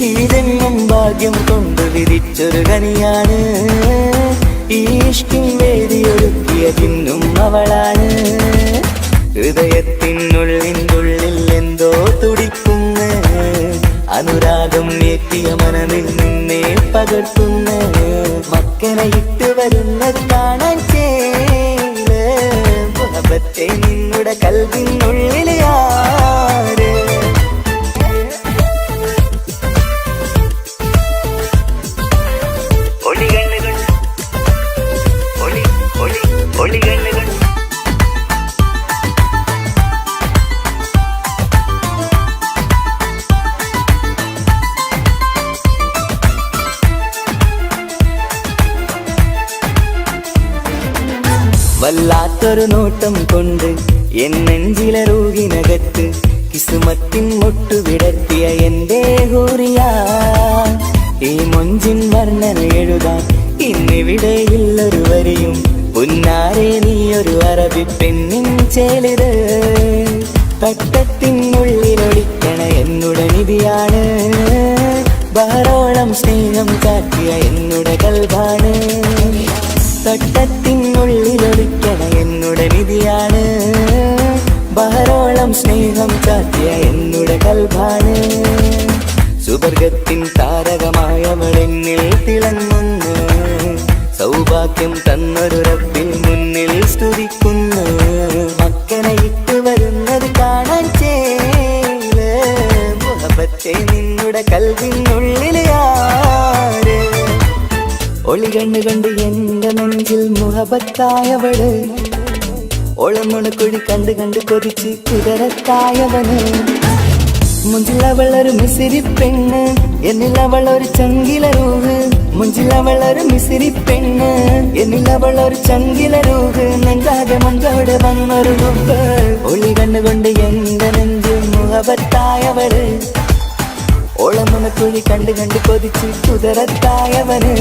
ഈ ജന്മം ഭാഗ്യം കൊണ്ട് വിധിച്ചൊരു കനിയാണ് ഈ ഇഷ്കിൻ വേദിയൊരുക്കിയ ജിന്നും അവളാണ് ഹൃദയത്തിനുള്ളിനുള്ളിൽ എന്തോ തുടിക്കുന്ന അനുരാഗം എത്തിയ മനമിൽ നിന്നെ പകർത്തുന്ന മക്കനെ ഇട്ട് വരുന്നത് കാണാൻ ചേല് മുഹബത്തെ നിന്നുടെ കൽവിനുള്ളിൽ ആര് വല്ലാത്തൊരു നോട്ടം കൊണ്ട് എൻ നെഞ്ചിലെ റൂഹിനകത്ത് കിസുമത്തിൻ മുട്ടു വിടർത്തിയ എന്റെ ഹൂറിയ ഈ മൊഞ്ചിൻ വർണ്ണന എഴുതാൻ ഇന്നിവിടെയുള്ളൊരു വരിയും പുന്നാരെ നീയൊരു അറബി പെണ്ണിൻ ചേലിത് തട്ടത്തിനുള്ളിലൊളിക്കണ എന്നുടെ നിധിയാണ് ബഹറോളം സ്നേഹം കാട്ടിയ എന്നുടെ കൽബാണ് തട്ടത്തിനുള്ളിലൊളിക്കണ എന്നുടെ നിധിയാണ് ബഹറോളം സ്നേഹം കാട്ടിയ എന്നുടെ കൽബാണ് സുവർഗത്തിൻ താരകമായവളെന്നിൽ തിളങ്ങുന്നു സൗഭാഗ്യം തന്നൊരു റബ്ബിൻ മുന്നിൽ സ്തുതിക്കുന്നു മക്കനെ ഇട്ട് വരുന്നത് കാണാൻ ചേല് മുഹബത്തെ നിന്നുടെ കൽവിനുള്ളിൽ ആര് ഒളി കണ്ണുകൊണ്ട് എന്റെ നെഞ്ചിൽ മുഹബത്തായവള് ഒളമുണക്കുഴി കണ്ട് കണ്ട് കൊതിച്ച് കുതിരത്തായവന് മുഞ്ചിലവളൊരു മിസിരി പെണ്ണ് എന്നിലവളൊരു ചങ്കില രൂഹ് മുഞ്ചിലവളൊരു മിസിരി പെണ്ണ് എന്നിലവളൊരു ചങ്കില രൂഹ് നെഞ്ചാകെ മഞ്ചോടെ വന്നൊരു ലുക്ക് ഒളി കണ്ണുകൊണ്ട് എന്റെ നെഞ്ചിൽ മുഹബത്തായവള് ഓളമുണക്കുഴി കണ്ട് കണ്ട് കൊതിച്ച് കുതിരത്തായവന്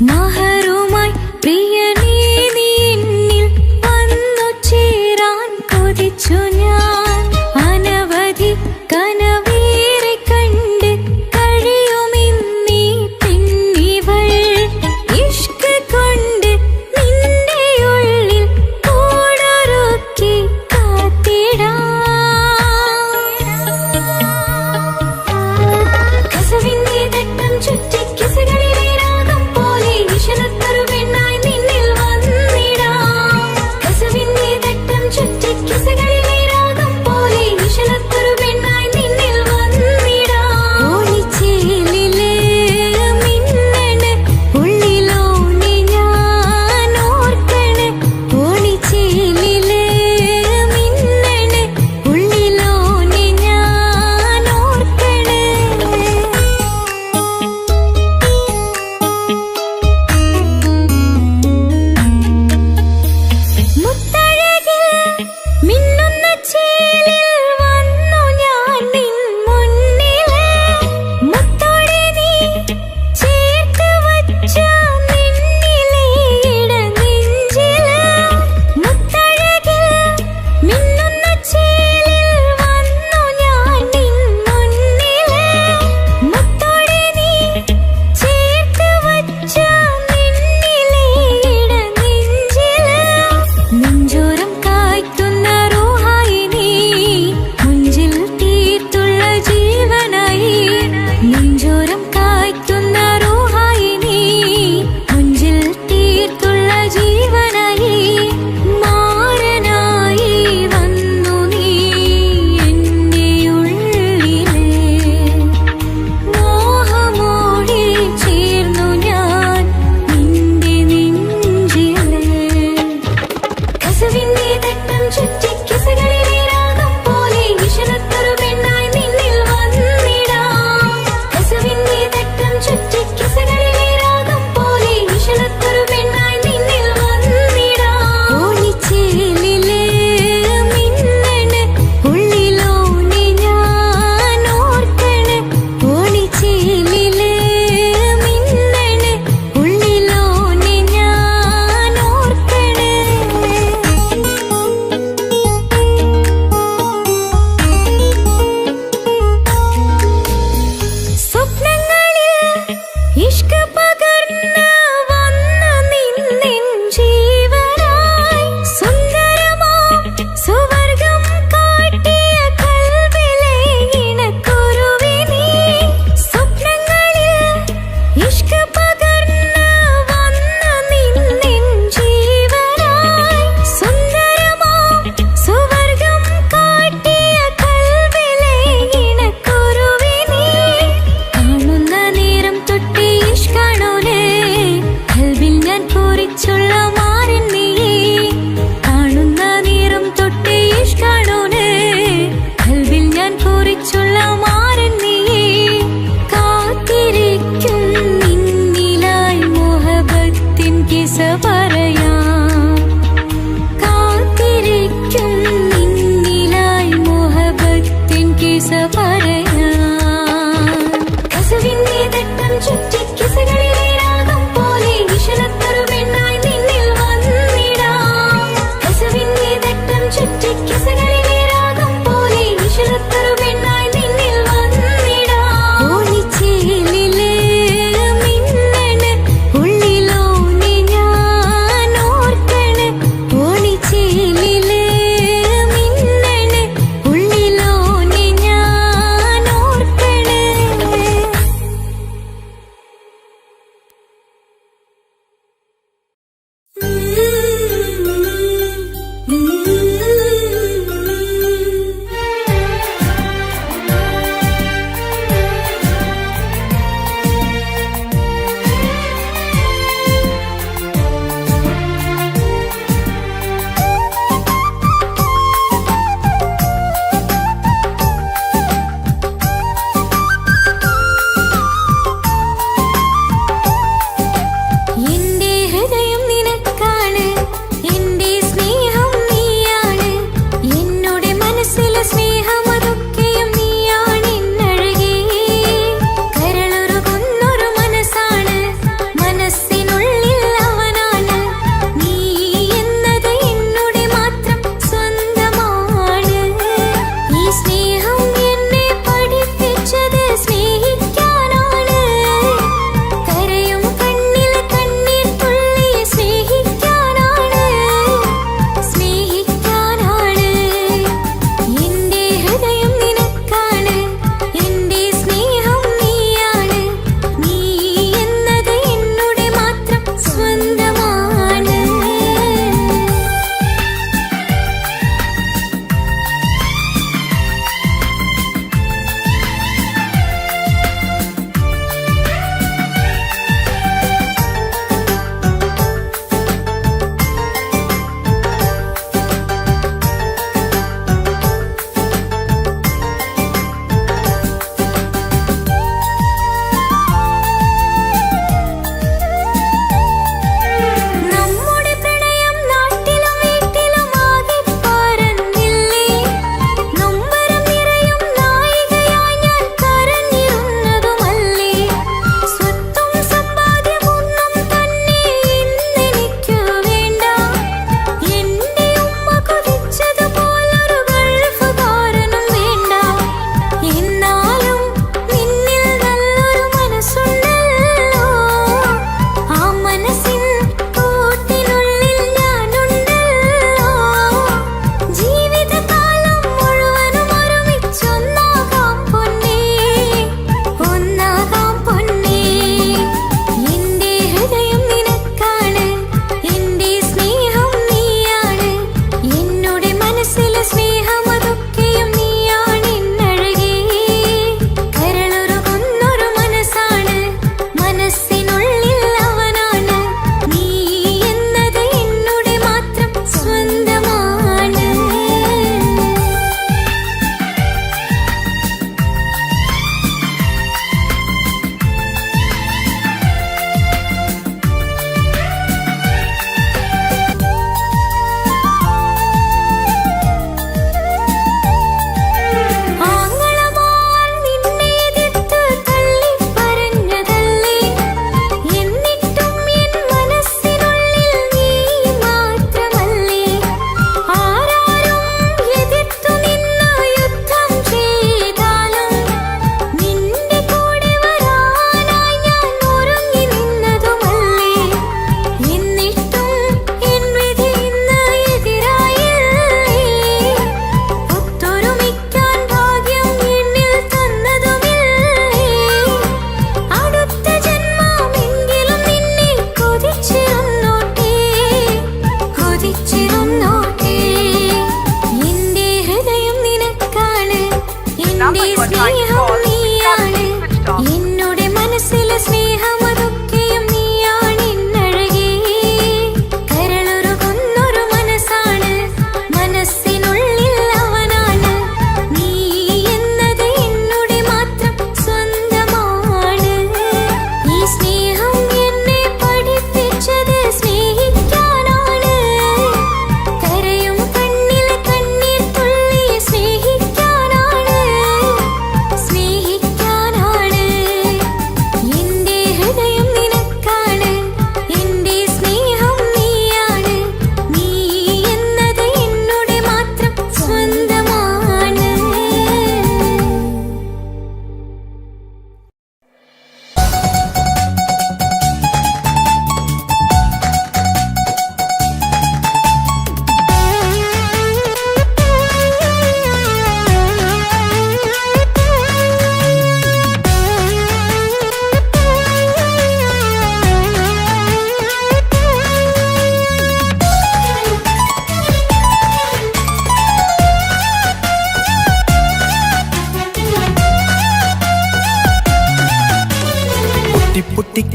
മഹറുമായി പ്രിയനേ നീ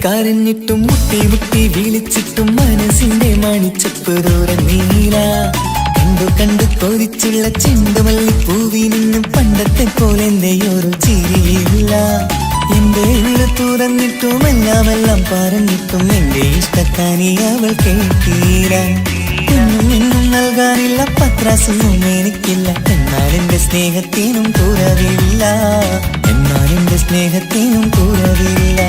കരഞ്ഞിട്ടും മുട്ടി മുട്ടി വിളിച്ചിട്ടും മനസ്സിന്റെ മണിച്ചപ്പ് തുറന്നീല. കണ്ടു കണ്ടു കൊതിച്ചുള്ള ചെണ്ടുമല്ലി പൂവിനും പണ്ടത്തെ പോലെ എന്റെയൊരു ചിരിയില്ല. എന്റെ ഉള്ളു തുറന്നിട്ടും എല്ലാം പറഞ്ഞിട്ടും എന്റെ ഇഷ്ടക്കാനി അവൾ കേട്ടീര. ഒന്നും നൽകാനില്ല, പത്രാസൊന്നും എനിക്കില്ല. എന്നാൽ എന്റെ സ്നേഹത്തിനും കുറവില്ല, എന്നാൽ എന്റെ സ്നേഹത്തിനും കുറവില്ല.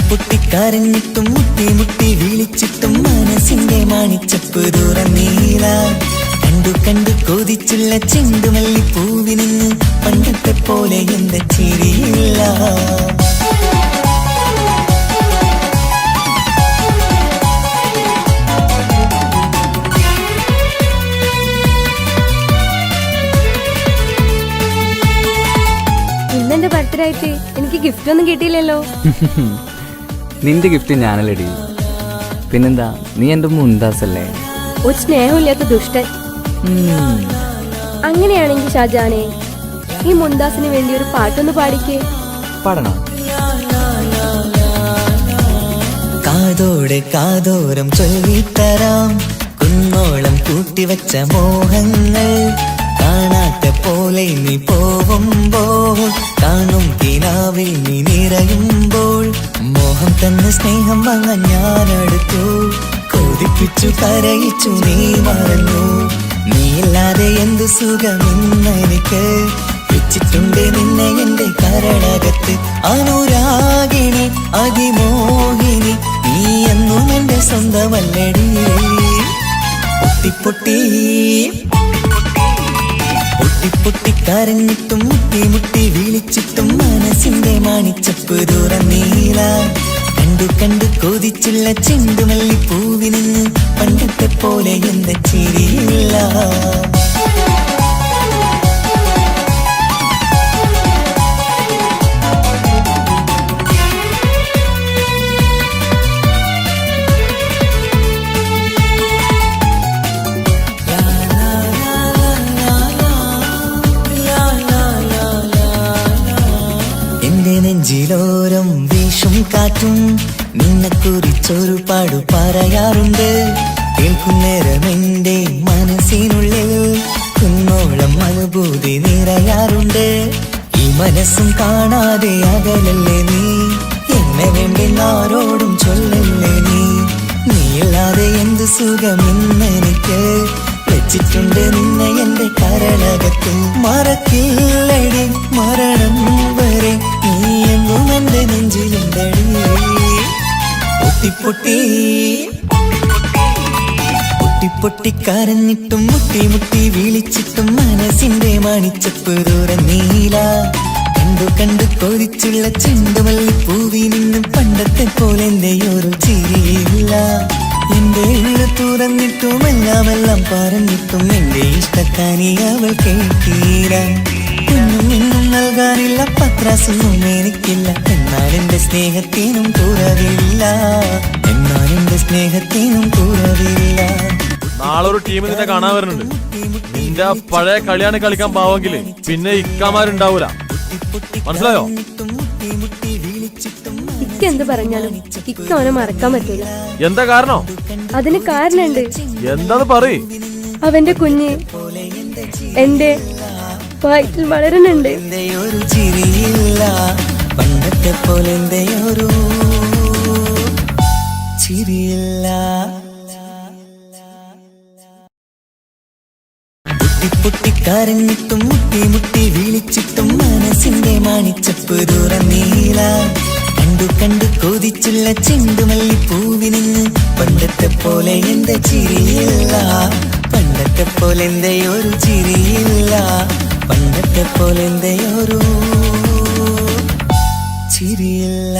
പൊട്ടി കരഞ്ഞിട്ടും മുട്ടി മുട്ടി വിളിച്ചിട്ടും മനസ്സിന്റെ മണിച്ചപ്പ് തുറന്നീല. കണ്ടു കണ്ടു കൊതിച്ചുള്ള ചെണ്ടുമല്ലി പൂവിന് പണ്ടത്തെ പോലെ എന്റെ ചിരിയില്ല.
ഇന്നെന്റെ ബർത്ത്ഡേ ആയിട്ട് എനിക്ക് ഗിഫ്റ്റ് ഒന്നും കിട്ടിയില്ലല്ലോ.
നിന്റെ ഗിഫ്റ്റ് ഞാനല്ലടി, പിന്നെന്താ, നീ എന്റെ മുന്താസല്ലേ.
ഒരു സ്നേഹമില്ലാത്ത ദുഷ്ടൻ. അങ്ങനെയാണെങ്കിൽ ഷാജാനെ, ഈ മുന്താസിന് വേണ്ടി ഒരു പാട്ടൊന്ന് പാടിക്കേ.
പാടണം.
കാതോടെ കാതോരം ചൊല്ലിത്തരാം കുന്നോളം കൂട്ടിവച്ച മോഹങ്ങൾ. കാണാത്ത പോലെ നീ പോവുമ്പോൾ, കാണും കിനാവിൽ നീ നിറയുമ്പോൾ, മോഹം തന്നെ സ്നേഹം വാങ്ങാൻ ഞാനെടുത്തു. കൊതിപ്പിച്ചു കരയിച്ചു നീ മറന്നു. നീയില്ലാതെ എന്ത് സുഖമെന്നെനിക്ക്. വെച്ചിട്ടുണ്ട് നിന്നെ എന്റെ കരളകത്ത്. അനുരാഗിണി അതിമോഹിനി, നീ എന്നും എന്റെ സ്വന്തമല്ലടി. പൊട്ടി പൊട്ടി കരഞ്ഞിട്ടും മുട്ടി മുട്ടി വിളിച്ചിട്ടും മനസ്സിന്റെ മണിച്ചപ്പ് തുറന്നീല. കണ്ടു കണ്ടു കൊതിച്ചുള്ള ചെണ്ടുമല്ലി പൂവിന് പണ്ടത്തെ പോലെ എന്റെ ചിരിയില്ല. നെഞ്ചിലോരം വീശും കാറ്റും നിന്നെ കുറിച്ചൊരു പാടു പറയാറുണ്ട്. കേൾക്കുന്നേരം എന്റെ മനസ്സിനുള്ളിൽ കുന്നോളം അനുഭൂതി നിറയാറുണ്ട്. ഈ മനസ്സും കാണാതെ അകലല്ലേ നീ, എന്നെ വേണ്ടി ആരോടും ചൊല്ലല്ലേ നീ. നീയില്ലാതെ എന്ത് സുഖമെന്നെനിക്ക്. വെച്ചിട്ടുണ്ട് നിന്നെ എന്റെ കരളകത്ത്. മറക്കില്ലടി മരണം വരെ, നീ എന്നും എന്റെ നെഞ്ചിലുണ്ടടി. പൊട്ടി കരഞ്ഞിട്ടും മുട്ടി മുട്ടി വിളിച്ചിട്ടും മനസ്സിന്റെ മണിച്ചപ്പ് തുറന്നീല. കണ്ടു കണ്ടു കൊതിച്ചുള്ള ചെണ്ടുമല്ലി പൂവിനും പണ്ടത്തെ പോലെ എന്റെയൊരു ചിരിയില്ല. എന്റെ ഉള്ളു തുറന്നിട്ടും എല്ലാം പറഞ്ഞിട്ടും എന്റെ ഇഷ്ടക്കാനി അവൾ കേട്ടീര. ഒന്നും നൽകാനില്ല, പത്രാസൊന്നും എനിക്കില്ല. എന്നാൽ എന്റെ സ്നേഹത്തിനും കുറവില്ല, എന്നാൽ എന്റെ സ്നേഹത്തിനും കുറവില്ല.
നാളൊരു ടീം നിന്നെ കാണാൻ വരുന്നുണ്ട്. നിന്റെ ആ പഴയ കളിയാണ് കളിക്കാൻ പാവെങ്കില് പിന്നെ ഇക്കമാരുണ്ടാവൂല, മനസ്സിലായോ?
ഇക്ക എന്ത് പറഞ്ഞാലും ഇക്ക അവനെ മറക്കാൻ പറ്റൂല.
എന്താ കാരണം?
അതിന് കാരണുണ്ട്.
എന്താന്ന് പറയ്.
അവന്റെ കുഞ്ഞ് എന്റെ വയറ്റിൽ വളരുന്നുണ്ട്.
ഒരു ചിരിയില്ല, പണ്ടത്തെ പോലെ ഒരു ചിരിയില്ല. പൊട്ടി കരഞ്ഞിട്ടും മുട്ടി മുട്ടി വിളിച്ചിട്ടും മനസ്സിന്റെ മണിച്ചപ്പ് തുറന്നീല. കണ്ടു കണ്ടു കൊതിച്ചുള്ള ചെണ്ടുമല്ലി പൂവിന് പണ്ടത്തെ പോലെ എന്റെ ചിരിയില്ല. പണ്ടത്തെ പോലെ എന്റെ ഒരു ചിരിയില്ല, പണ്ടത്തെ പോലെ എന്റെ ഒരു ചിരിയില്ല.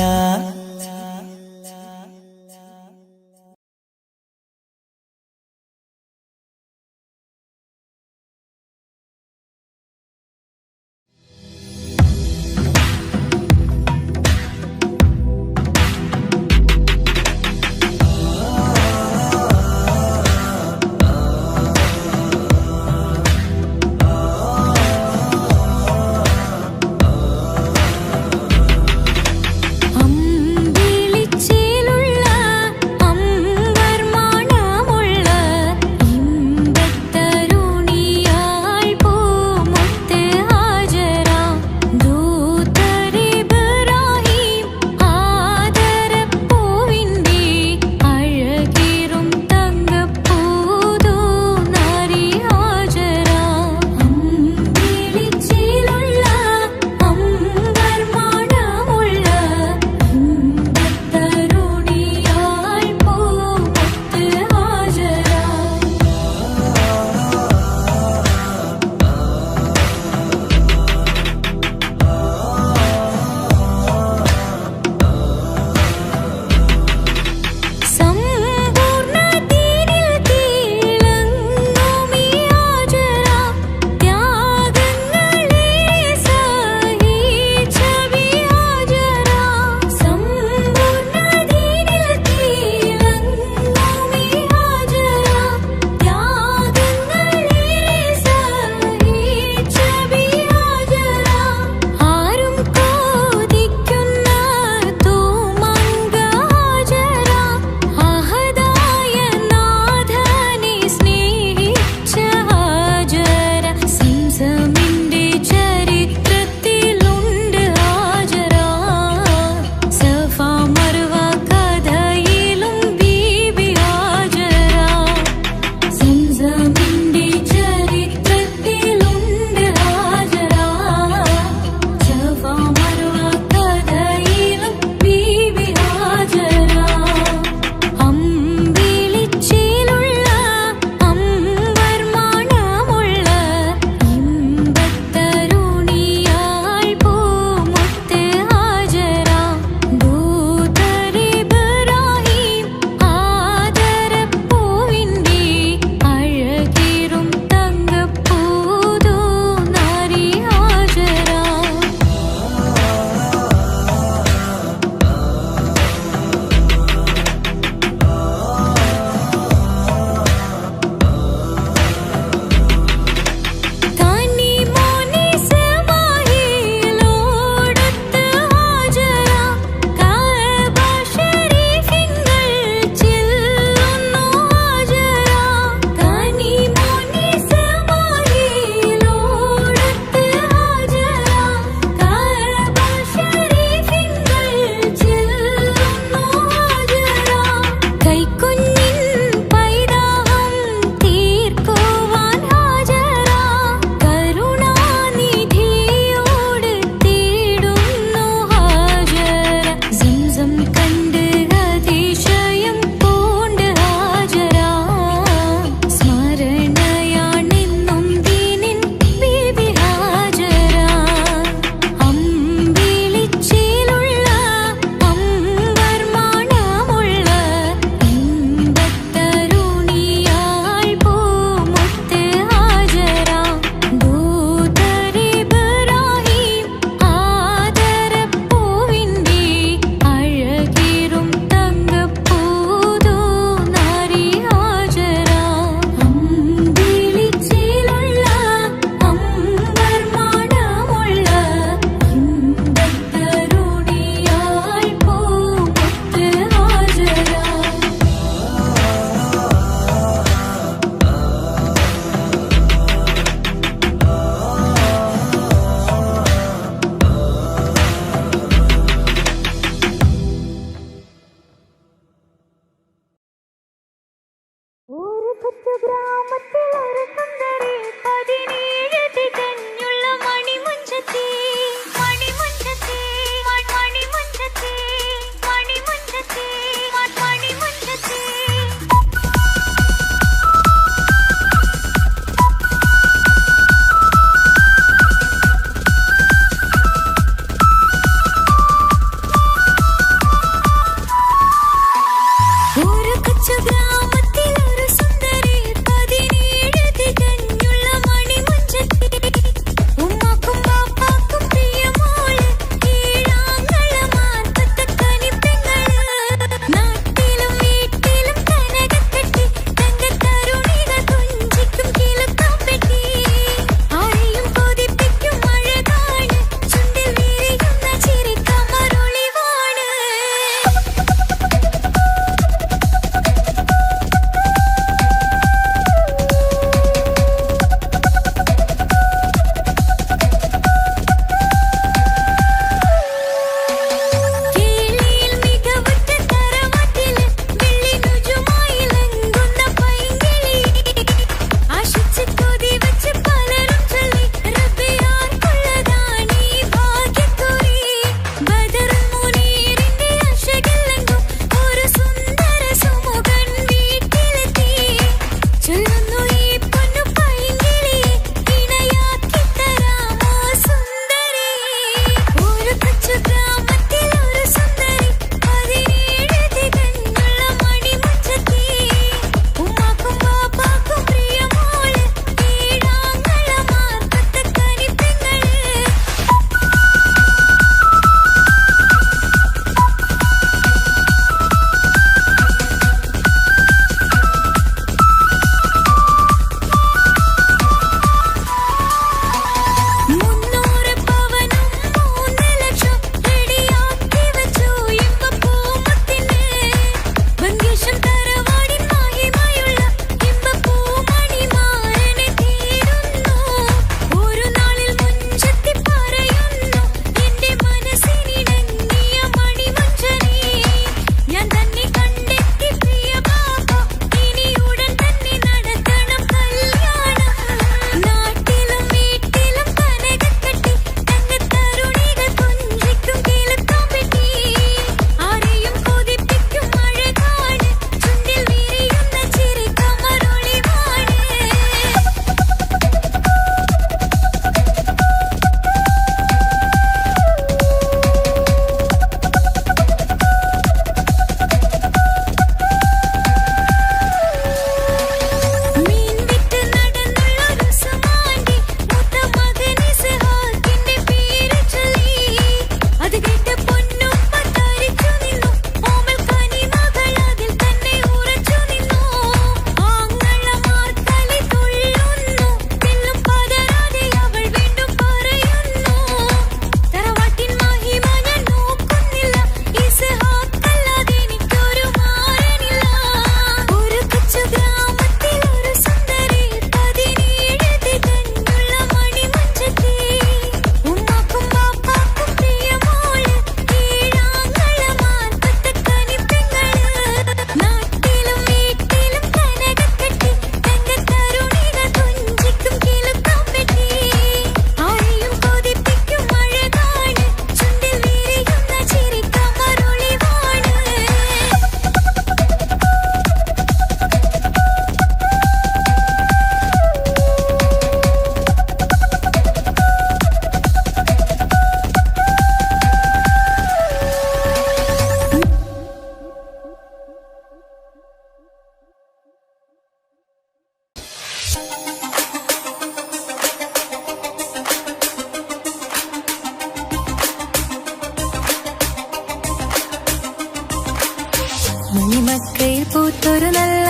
മണിമക്കയിൽ പൂത്തൊരു നല്ല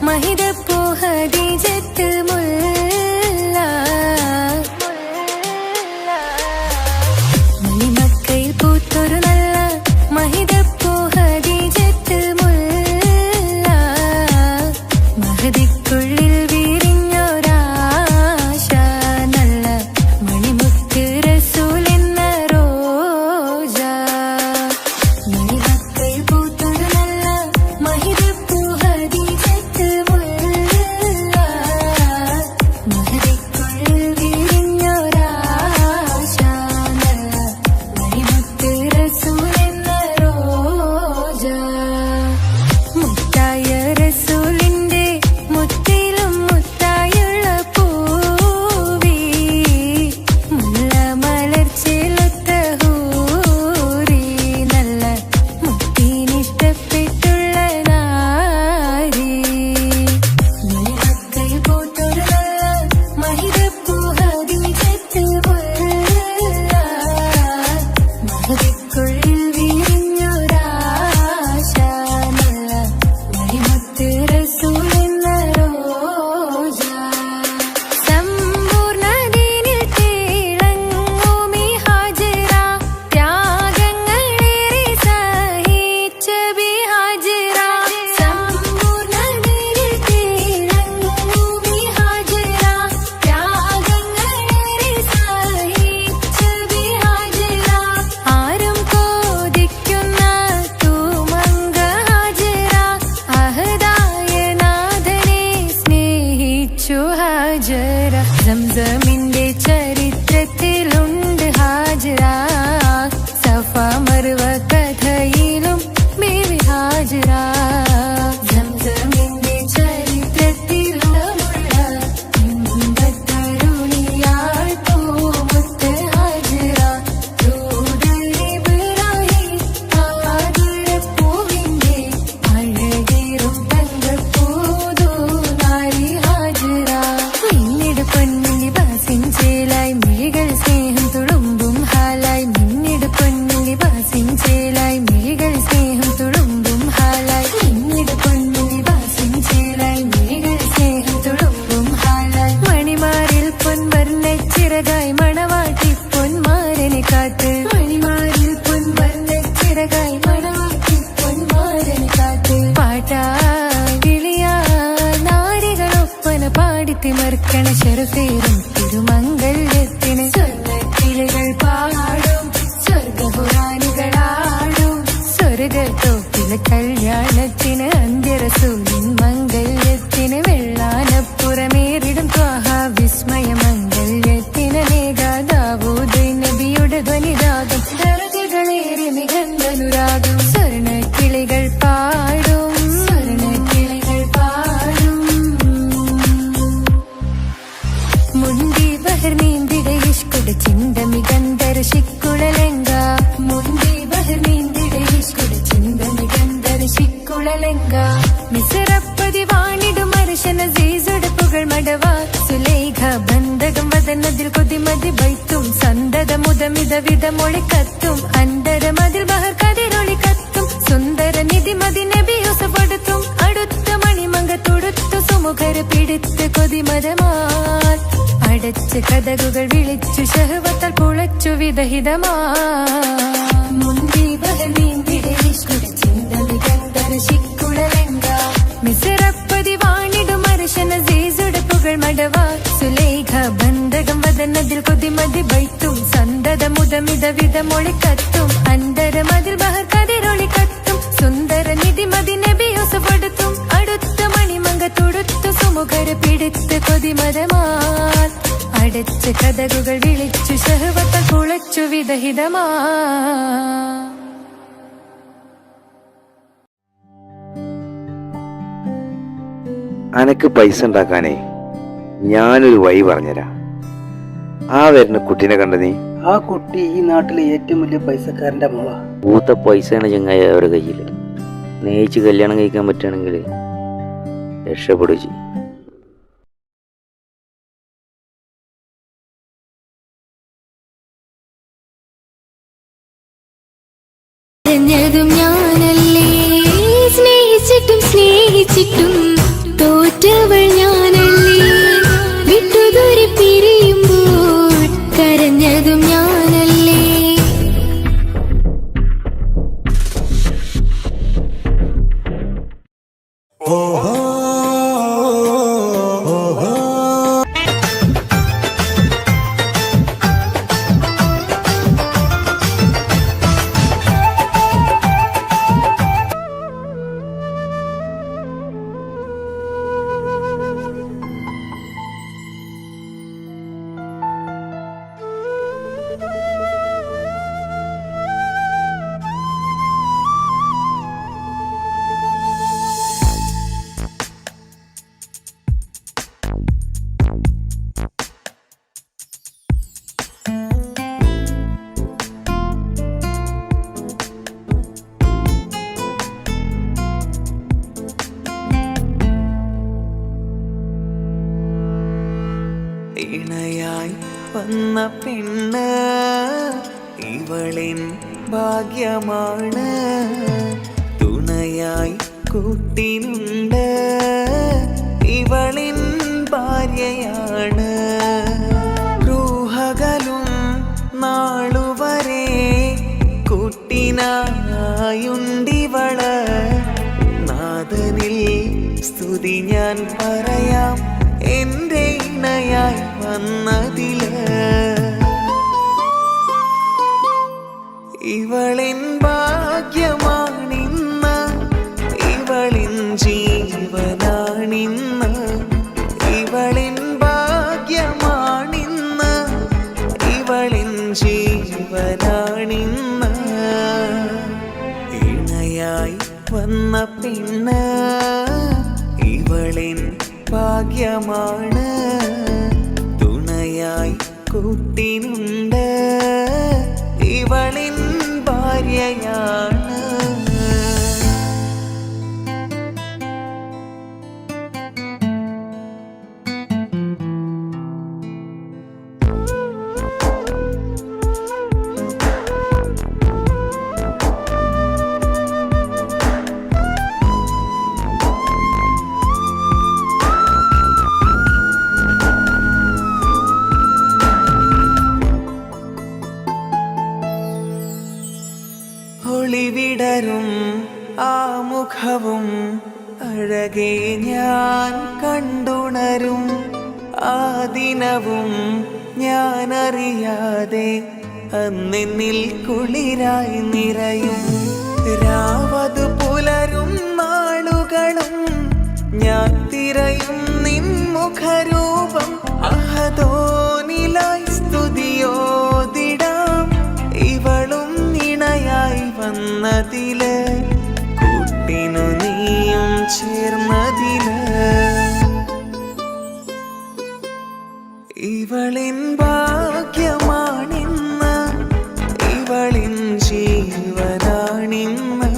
മഹിതപ്പൂ ഹദീജത്ത് മുല്ല. മണിമക്കയിൽ പൂത്തൊരു നല്ല മഹിതപ്പൂ ഹദീജത്ത് മുല്ല. മഹദിക്കുള്ളിൽ വിരിഞ്ഞൊരാശ നല്ല മണിമുത്ത് റസൂൽ എന്ന റോജ. മണിമക്കയിൽ പൂത്തൊരു നല്ല മഹിതപ്പൂ ഹദീജത്ത് മുല്ല. മഹദിക്കുള്ളിൽ വിരിഞ്ഞൊരാശ നല്ല മണിമുത്ത് റസൂൽ എന്ന റോജ. മുത്തായ റസൂലിന്റെ മുത്തിലും മുത്തായുള്ള പൂവി. മുല്ല മലർച്ചെലുത്ത ഹൂറി നല്ല മുത്തിനിഷ്ടപ്പെട്ടുള്ള നാരി. മണിമക്കയിൽ പൂത്തൊരു നല്ല മഹിതപ്പൂ ഹദീജത്ത് മുല്ല. മഹദിക്കുള്ളിൽ വിരിഞ്ഞൊരാശ നല്ല മണിമുത്ത് റസൂൽ എന്ന റോജ. സമ്പൂർണ്ണദീനിൽ തിളങ്ങുമീ ഹാജറ. ത്യാഗങ്ങളേറെ സഹിച്ച ബിഹാജറ. സമ്പൂർണ്ണദീനിൽ തിളങ്ങുമീ ഹാജറ. ത്യാഗങ്ങളേറെ സഹിച്ച ബിഹാജറ. ആരും കൊതിക്കുന്ന തൂമങ്ക ഹാജറ. അഹദായ നാഥനെ സ്നേഹിച്ചു ഹാജറ. സംസമിന്റെ ചരിത്രത്തിലുണ്ട് ഹാജറ. സഫ മർവ കഥയിലും ബീവി ഹാജറ. സംസമിന്റെ ചരിത്രത്തിലുള്ള ഇമ്പത്തരുണിയാൾ പൂമുത്ത് ഹാജറ. ദൂതരിബ്രാഹിം ആദരപ്പൂവിന്റെ അഴകേറും തങ്കപ്പൂതു നാരി ഹാജറ. മിന്നിട് പൊന്നിൽ ലിബാസിൻ ചേലായി മിഴികൾ സ്നേഹം തുളുമ്പും ഹാലായി. മിന്നിട് പൊന്നിൽ ലിബാസിൻ ചേലായി മിഴികൾ സ്നേഹം തുളുമ്പും ഹാലായി. മിന്നിട് പൊന്നിൽ ലിബാസിൻ ചേലായി മിഴികൾ സ്നേഹം തുളുമ്പും ഹാലായി. മണിമാരിൽ പൊൻവർണ്ണച്ചിറകായി മണവാട്ടി പൊന്മാരനെ കാത്ത്. മണിമാരിൽ പൊൻവർണ്ണച്ചിറകായി മണവാട്ടി പൊന്മാരനെ കാത്ത്. പാട്ടായി വിളിയായി നാരികളൊപ്പന പാടിത്തിമർക്കണ ശരഫേറും തിരുമംഗല്യത്തിന്. സ്വർണ്ണക്കിളികൾ പാടും സ്വർഗപുരാണികളാടും സ്വർഗത്തോപ്പിലെ കല്യാണത്തിന്. അന്ത്യറസൂലിൻ മംഗല്യത്തിന്. വെള്ളാനപ്പുറമേറിടും ത്വാഹ വിസ്മയ മംഗല്യത്തിന്. മേഘാദാവൂദ് നബിയുടെ ധ്വനിരാഗം ദർജകളേറെ മികന്ധനുരാഗം. സ്വർണ്ണക്കിളികൾ പാടും സ്വർണ്ണക്കിളികൾ പാടും. മുന്തി ബഹർ നീന്തിട ഇഷ്കുട ചിന്ത മികന്ധര ശിക്കുളലെങ്ക. മുന്തി ബഹർ നീന്തിട ഇഷ്കുട ചിന്ത മികന്ധര ശിക്കുളലെങ്ക. മിസറപ്പതി വാണിടും അർശന സീസുടെ പുകൾ മടവ. സുലേഖ ബന്ധകം വദനതിൽ കൊതിമതി ബൈത്തും. സന്തത മുതമിത വിധ മൊഴിക്കത്തും. അന്തരമതിൽ ബഹർ കതിരൊളി കത്തും. സുന്ദര നിധിമതി നബി യൂസഫെടുത്തും. അടുത്ത മണിമങ്ക തുടുത്തു സുമുഖര് പിടിത്ത് കൊതിമതമാൽ. അടച്ച് കഥകുകൾ വിളിച്ചു ശഹവത്താൽ പുളച്ചു വിദഹിതമാ. മുന്തി ബഹർ നീന്തിട ഇഷ്കുട ചിന്ത മികന്ധര ശിക്കുളലെങ്ക. മിസറപ്പതി വാണിടും അർശന സീസുടെ പുകൾ മടവ. സുലേഖ ബന്ധകം വദനതിൽ കൊതിമതി ബൈത്തും. സന്തത മുതമിത വിധ മൊഴിക്കത്തും. അന്തരമതിൽ ബഹർ കതിരൊളി കത്തും. സുന്ദര നിധിമതി നബി യൂസഫെടുത്തും. അടുത്ത മണിമങ്ക തുടുത്തു സുമുഖര് പിടിത്ത് കൊതിമതമാൽ. അടച്ച് കഥകുകൾ വിളിച്ചു ശഹവത്താൽ പുളച്ചു വിദഹിതമാ.
അനക്ക് പൈസ ഉണ്ടാക്കാനേ ഞാനൊരു വഴി പറഞ്ഞുതരാം. ആ വരുന്ന കുട്ടീനെ കണ്ട നീ?
ആ കുട്ടി ഈ നാട്ടിലെ ഏറ്റവും വലിയ പൈസക്കാരന്റെ മോളാ.
പൂത്ത പൈസയാണ് ചങ്ങായി അവരുടെ കയ്യിൽ. സ്നേഹിച്ച് കല്യാണം കഴിക്കാൻ പറ്റുകയാണെങ്കിൽ രക്ഷപ്പെടുകയും ചെയ്യും.
കേട്ടിട്ടും തോറ്റവൾ ഞാനല്ലേ, വിട്ടുദൂരെ പിരിയുമ്പോൾ കരഞ്ഞതും ഞാനല്ലേ.
ഇണയായി വന്ന പെണ്ണ് ഇവളിൻ ഭാഗ്യമാണ്, തുണയായി കൂട്ടിനുണ്ട് ഇവളിൻ ഭാര്യയാണ്. റൂഹകലും നാളുവരെ കൂട്ടിനായുണ്ടിവള്, നാഥനിൽ സ്തുതി ഞാൻ പറയാം എൻ്റെ ഇണയായി വന്നതില്. ഇവളിൻ ഭാഗ്യമാണിന്ന്, ഇവളിൻ ജീവനാണിന്ന്, ഇവളിൻ ഭാഗ്യമാണിന്ന്, ഇവളിൻ ജീവനാണിന്ന്. ഇണയായി വന്ന പെണ്ണ് ഇവളിൻ ഭാഗ്യമാണ്, തുണയായി കൂട്ടിനുണ്ട് ഇവളിൻ ഭാര്യയാണ്. ഒളിവിടരും ആ മുഖവും അഴകെ ഞാൻ കണ്ടുണരും, ആ ദിനവും ഞാനറിയാതെ അന്നെന്നിൽ കുളിരായി നിറയും. രാവതു പുലരും നാളുകളും ഞാൻ തിരയും നിൻ മുഖരൂപം, അഹദോനിലായി സ്തുതിയോതിടാം ഇവളും ഇണയായി വന്നതില്, കൂട്ടിനു നീയും ചേർന്നതില്. ഇവളിൻ ഭാഗ്യമാണിന്ന്, ഇവളിൻ ജീവനാണിന്ന്,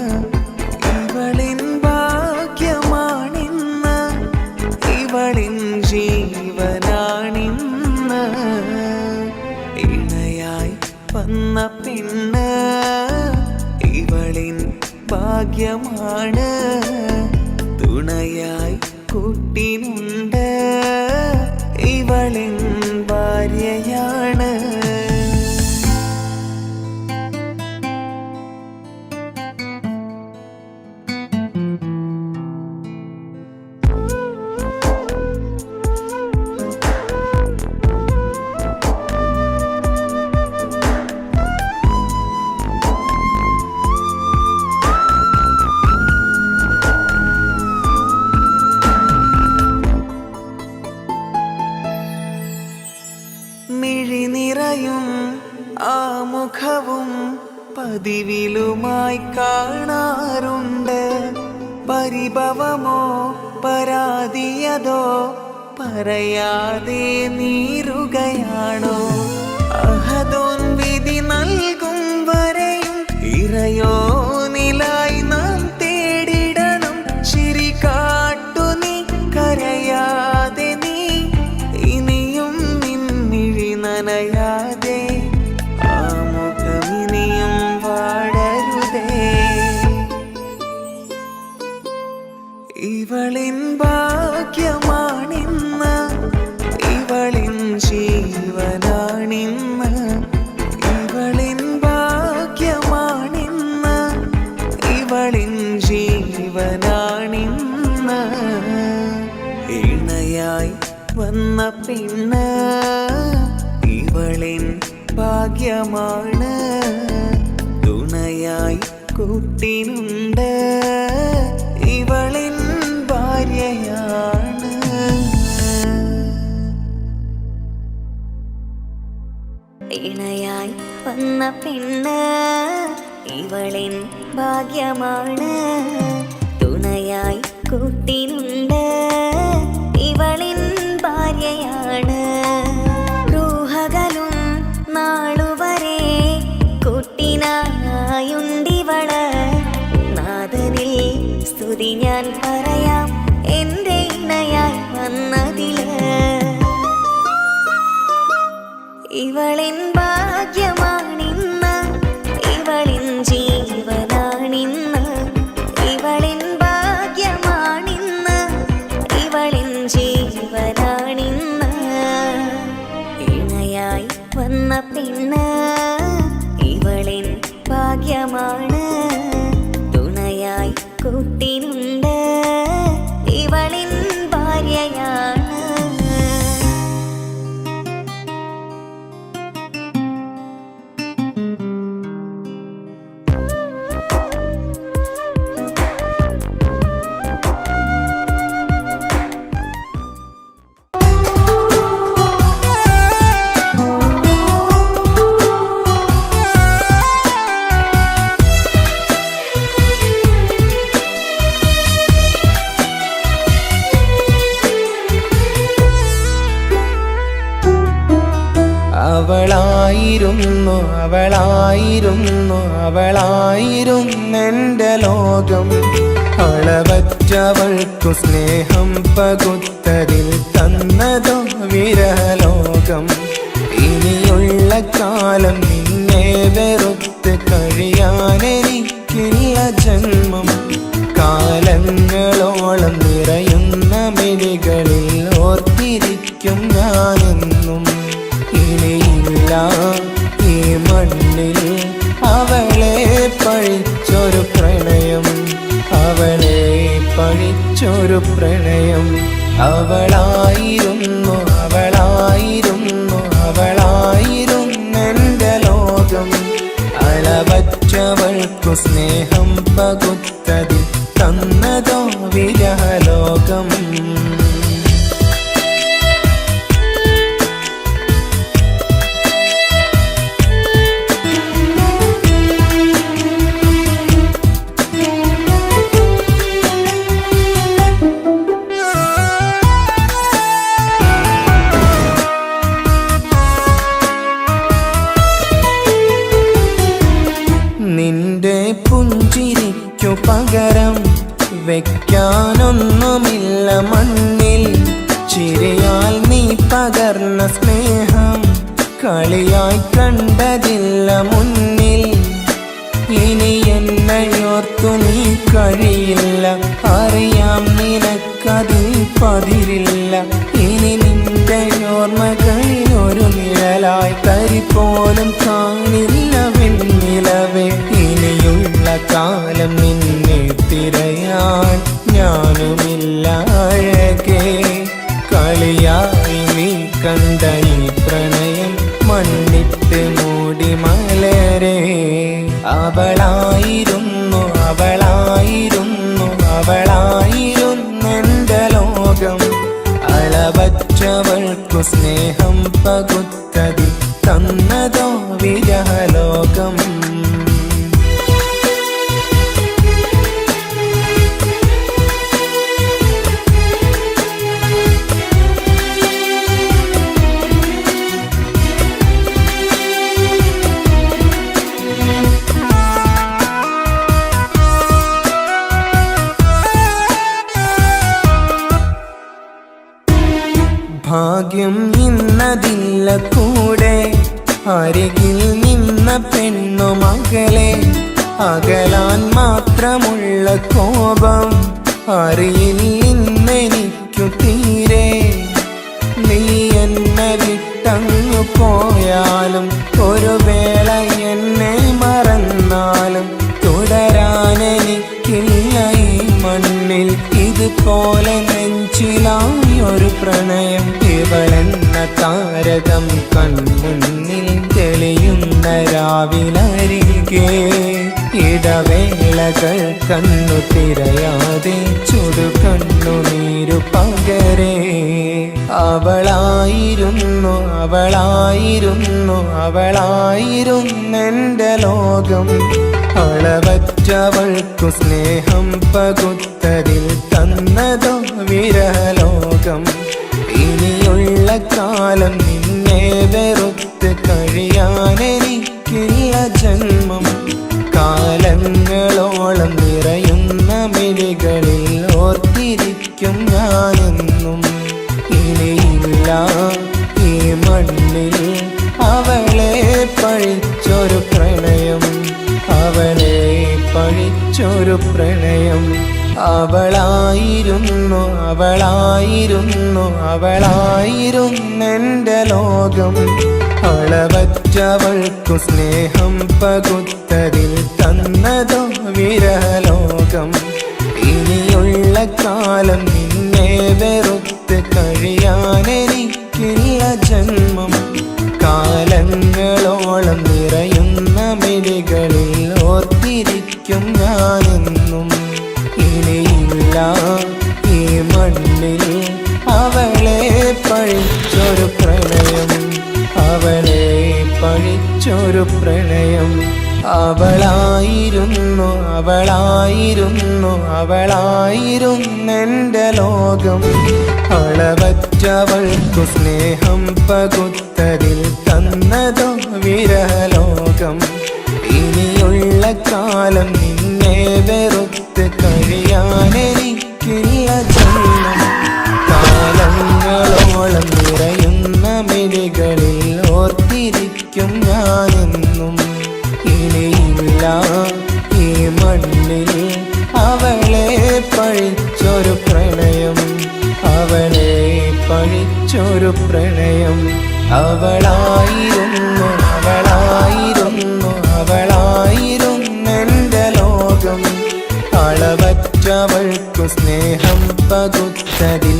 ഇവളിൻ ഭാഗ്യമാണിന്ന്, ഇവളിൻ ജീവനാണിന്ന്. ഇണയായി വന്ന പെണ്ണ് ഇവളിൻ ഭാഗ്യമാണ്, തുണയായി കൂട്ടിനുണ്ട് ഇവളിൻ ഭാര്യയാണ്. മിഴിനിറയും ആ മുഖവും പതിവിലുമായി കാണാറുണ്ട്, പരിഭവമോ പരാതിയതോ പറയാതെ നീറുകയാണോ. അഹദോൻ വിധി നൽകും വരെയും ഇറയോനിലായി നാം തേടിടണം, ചിരി കാട്ടു നീ കരയാതെ നീ, ഇനിയും നിന്നിഴി നനയാതെ ആ മുഖമിനിയും വാടരുതേ. ഇവളെ വന്ന പെണ്ണ് ഇവളിൻ ഭാഗ്യമാണ് തുണയായി കൂട്ടിനുണ്ട് ഇവളിൻ ഭാര്യയാണ്
ഇണയായി വന്ന പെണ്ണ് ഇവളിൻ ഭാഗ്യമാണ് തുണയായി കൂട്ടിനുണ്ട് ഇവളിൻ ഭാര്യയാണ് റൂഹകളും നാളുവരെ കൂട്ടിനായുണ്ടിവള് നാദനിൽ സ്തുതി ഞാൻ പറയാം എൻ്റെ ഇണയായി വന്നതില് ഇവളിൻ ഭാഗ്യമാണിന്ന് ഇവളിൻ ജീവനാണിന്ന് ഇവളിൻ ഭാഗ്യമാണിന്ന് ഇവളിൻ ജീവനാണിന്ന് ഇണയായി വന്ന പെണ്ണ് ഇവളിൻ ഭാഗ്യമാണ് തുണയായി കൂട്ടിനുണ്ട് ഇവളിൻ ഭാര്യയാണ്
അവളായിരുന്നെൻ്റെ ലോകം അളവറ്റവൾക്കു സ്നേഹം പകുത്തതിൽ തന്നതോ വിരലോകം ഇനിയുള്ള കാലം നിന്നെ വെറുത്ത് കഴിയാനെനിക്കില്ല ജന്മം കാലങ്ങളോളം നിറയുന്ന മിഴികളിൽ ഓർത്തിരിക്കും ഞാനെന്നും ഇനിയില്ല ഈ മണ്ണിൽ അവളെ പഴിച്ചൊരു പ്രണയം അവളെ പഴിച്ചൊരു പ്രണയം അവളായിരുന്നെൻ്റെ ലോകം അളവറ്റവൾക്കു സ്നേഹം പകുത്തതിൽ തന്നതോ വിരഹലോകം നിന്റെ പുഞ്ചിരിക്കു പകരം വെക്കാനൊന്നുമില്ല മണ്ണിൽ ചിരിയാൽ നീ പകർന്ന സ്നേഹം കളിയായി കണ്ടതില്ല മുന്നിൽ ഇനി എന്നയോർത്തു നീ കഴിയില്ല അറിയാം നിനക്കതിൽ പതിരില്ല ഇനി നിന്റെ ഓർമ്മകളിൽ ഒരു നിഴലായി കരി പോലും കാണില്ല വെണ്ണിലവേ ഇനിയുള്ള കാലം നിന്നെ തിരയാൻ ഞാനുമില്ല അഴകേ കളിയായി നീ കണ്ട ഈ പ്രണയം മണ്ണിട്ട് മൂടി മലരെ അവളായിരുന്നെൻ്റെ ലോകം അളവറ്റവൾക്കു സ്നേഹം പകുത്തതിൽ തന്നതോ വിരഹലോകം ഭാഗ്യം ഇന്നതില്ല കൂടെ അരികിൽ നിന്ന പെണ്ണു മകളെ അകലാൻ മാത്രമുള്ള കോപം അറിയില്ലെന്നെനിക്കു തീരെ നീ എന്നെ വിട്ടങ്ങു പോയാലും ഒരു വേള എന്നെ മറന്നാലും തുടരാനെനിക്കില്ല ഈ മണ്ണിൽ ഇതുപോലെ നെഞ്ചിലായി ഒരു പ്രണയം ഭാരതം കൺമുന്നിൽ തെളിയുന്ന രാവിലരികെ ഇടവേളകൾ കണ്ണു തിരയാതെ ചുടുകണ്ണുനീരു പകരേ അവളായിരുന്നു അവളായിരുന്നു അവളായിരുന്നെൻ്റെ ലോകം അളവറ്റവൾക്കു സ്നേഹം പകുത്തതിൽ തന്നതോ വിരലോകം ഇനിയുള്ള കാലം നിന്നെ വെറുത്ത് കഴിയാനെനിക്കില്ല ജന്മം കാലങ്ങളോളം നിറയുന്ന മിഴികളിൽ ഓർത്തിരിക്കും ഞാനെന്നും ഇനിയില്ല ഈ മണ്ണിൽ അവളെ പഴിച്ചൊരു പ്രണയം അവളെ പഴിച്ചൊരു പ്രണയം അവളായിരുന്നു അവളായിരുന്നു അവളായിരുന്നെൻ്റെ ലോകം അളവറ്റവൾക്കു സ്നേഹം പകുത്തതിൽ തന്നതോ വിരലോകം ഇനിയുള്ള കാലം നിന്നെ വെറുത്ത് കഴിയാനെനിക്കില്ല ജന്മം കാലങ്ങളോളം നിറയുന്ന മിഴികളിൽ ഓർത്തിരിക്കും ഞാനെന്നും ഇനിയില്ല ഈ മണ്ണിൽ അവളെ പഴിച്ചൊരു പ്രണയം അവളെ പഴിച്ചൊരു പ്രണയം അവളായിരുന്നു അവളായിരുന്നു അവളായിരുന്നെൻ്റെ ലോകം അളവറ്റവൾക്കു സ്നേഹം പകുത്തതിൽ തന്നതോ വിരലോകം ഇനിയുള്ള കാലം നിന്നെ വെറുത്ത് കഴിയാനെനിക്കില്ല ജന്മം കാലങ്ങളോളം നിറയുന്ന മിഴികളിൽ ഓർത്തിരിക്കും ഞാനെന്നും ഇനിയില്ല ഈ മണ്ണിൽ അവളെ പഴിച്ചൊരു പ്രണയം അവളെ പഴിച്ചൊരു പ്രണയം അവളായിരുന്നു അവളായിരുന്നു അവളായിരുന്നെൻ്റെ ലോകം അളവറ്റവൾക്കു സ്നേഹം പകുത്തതിൽ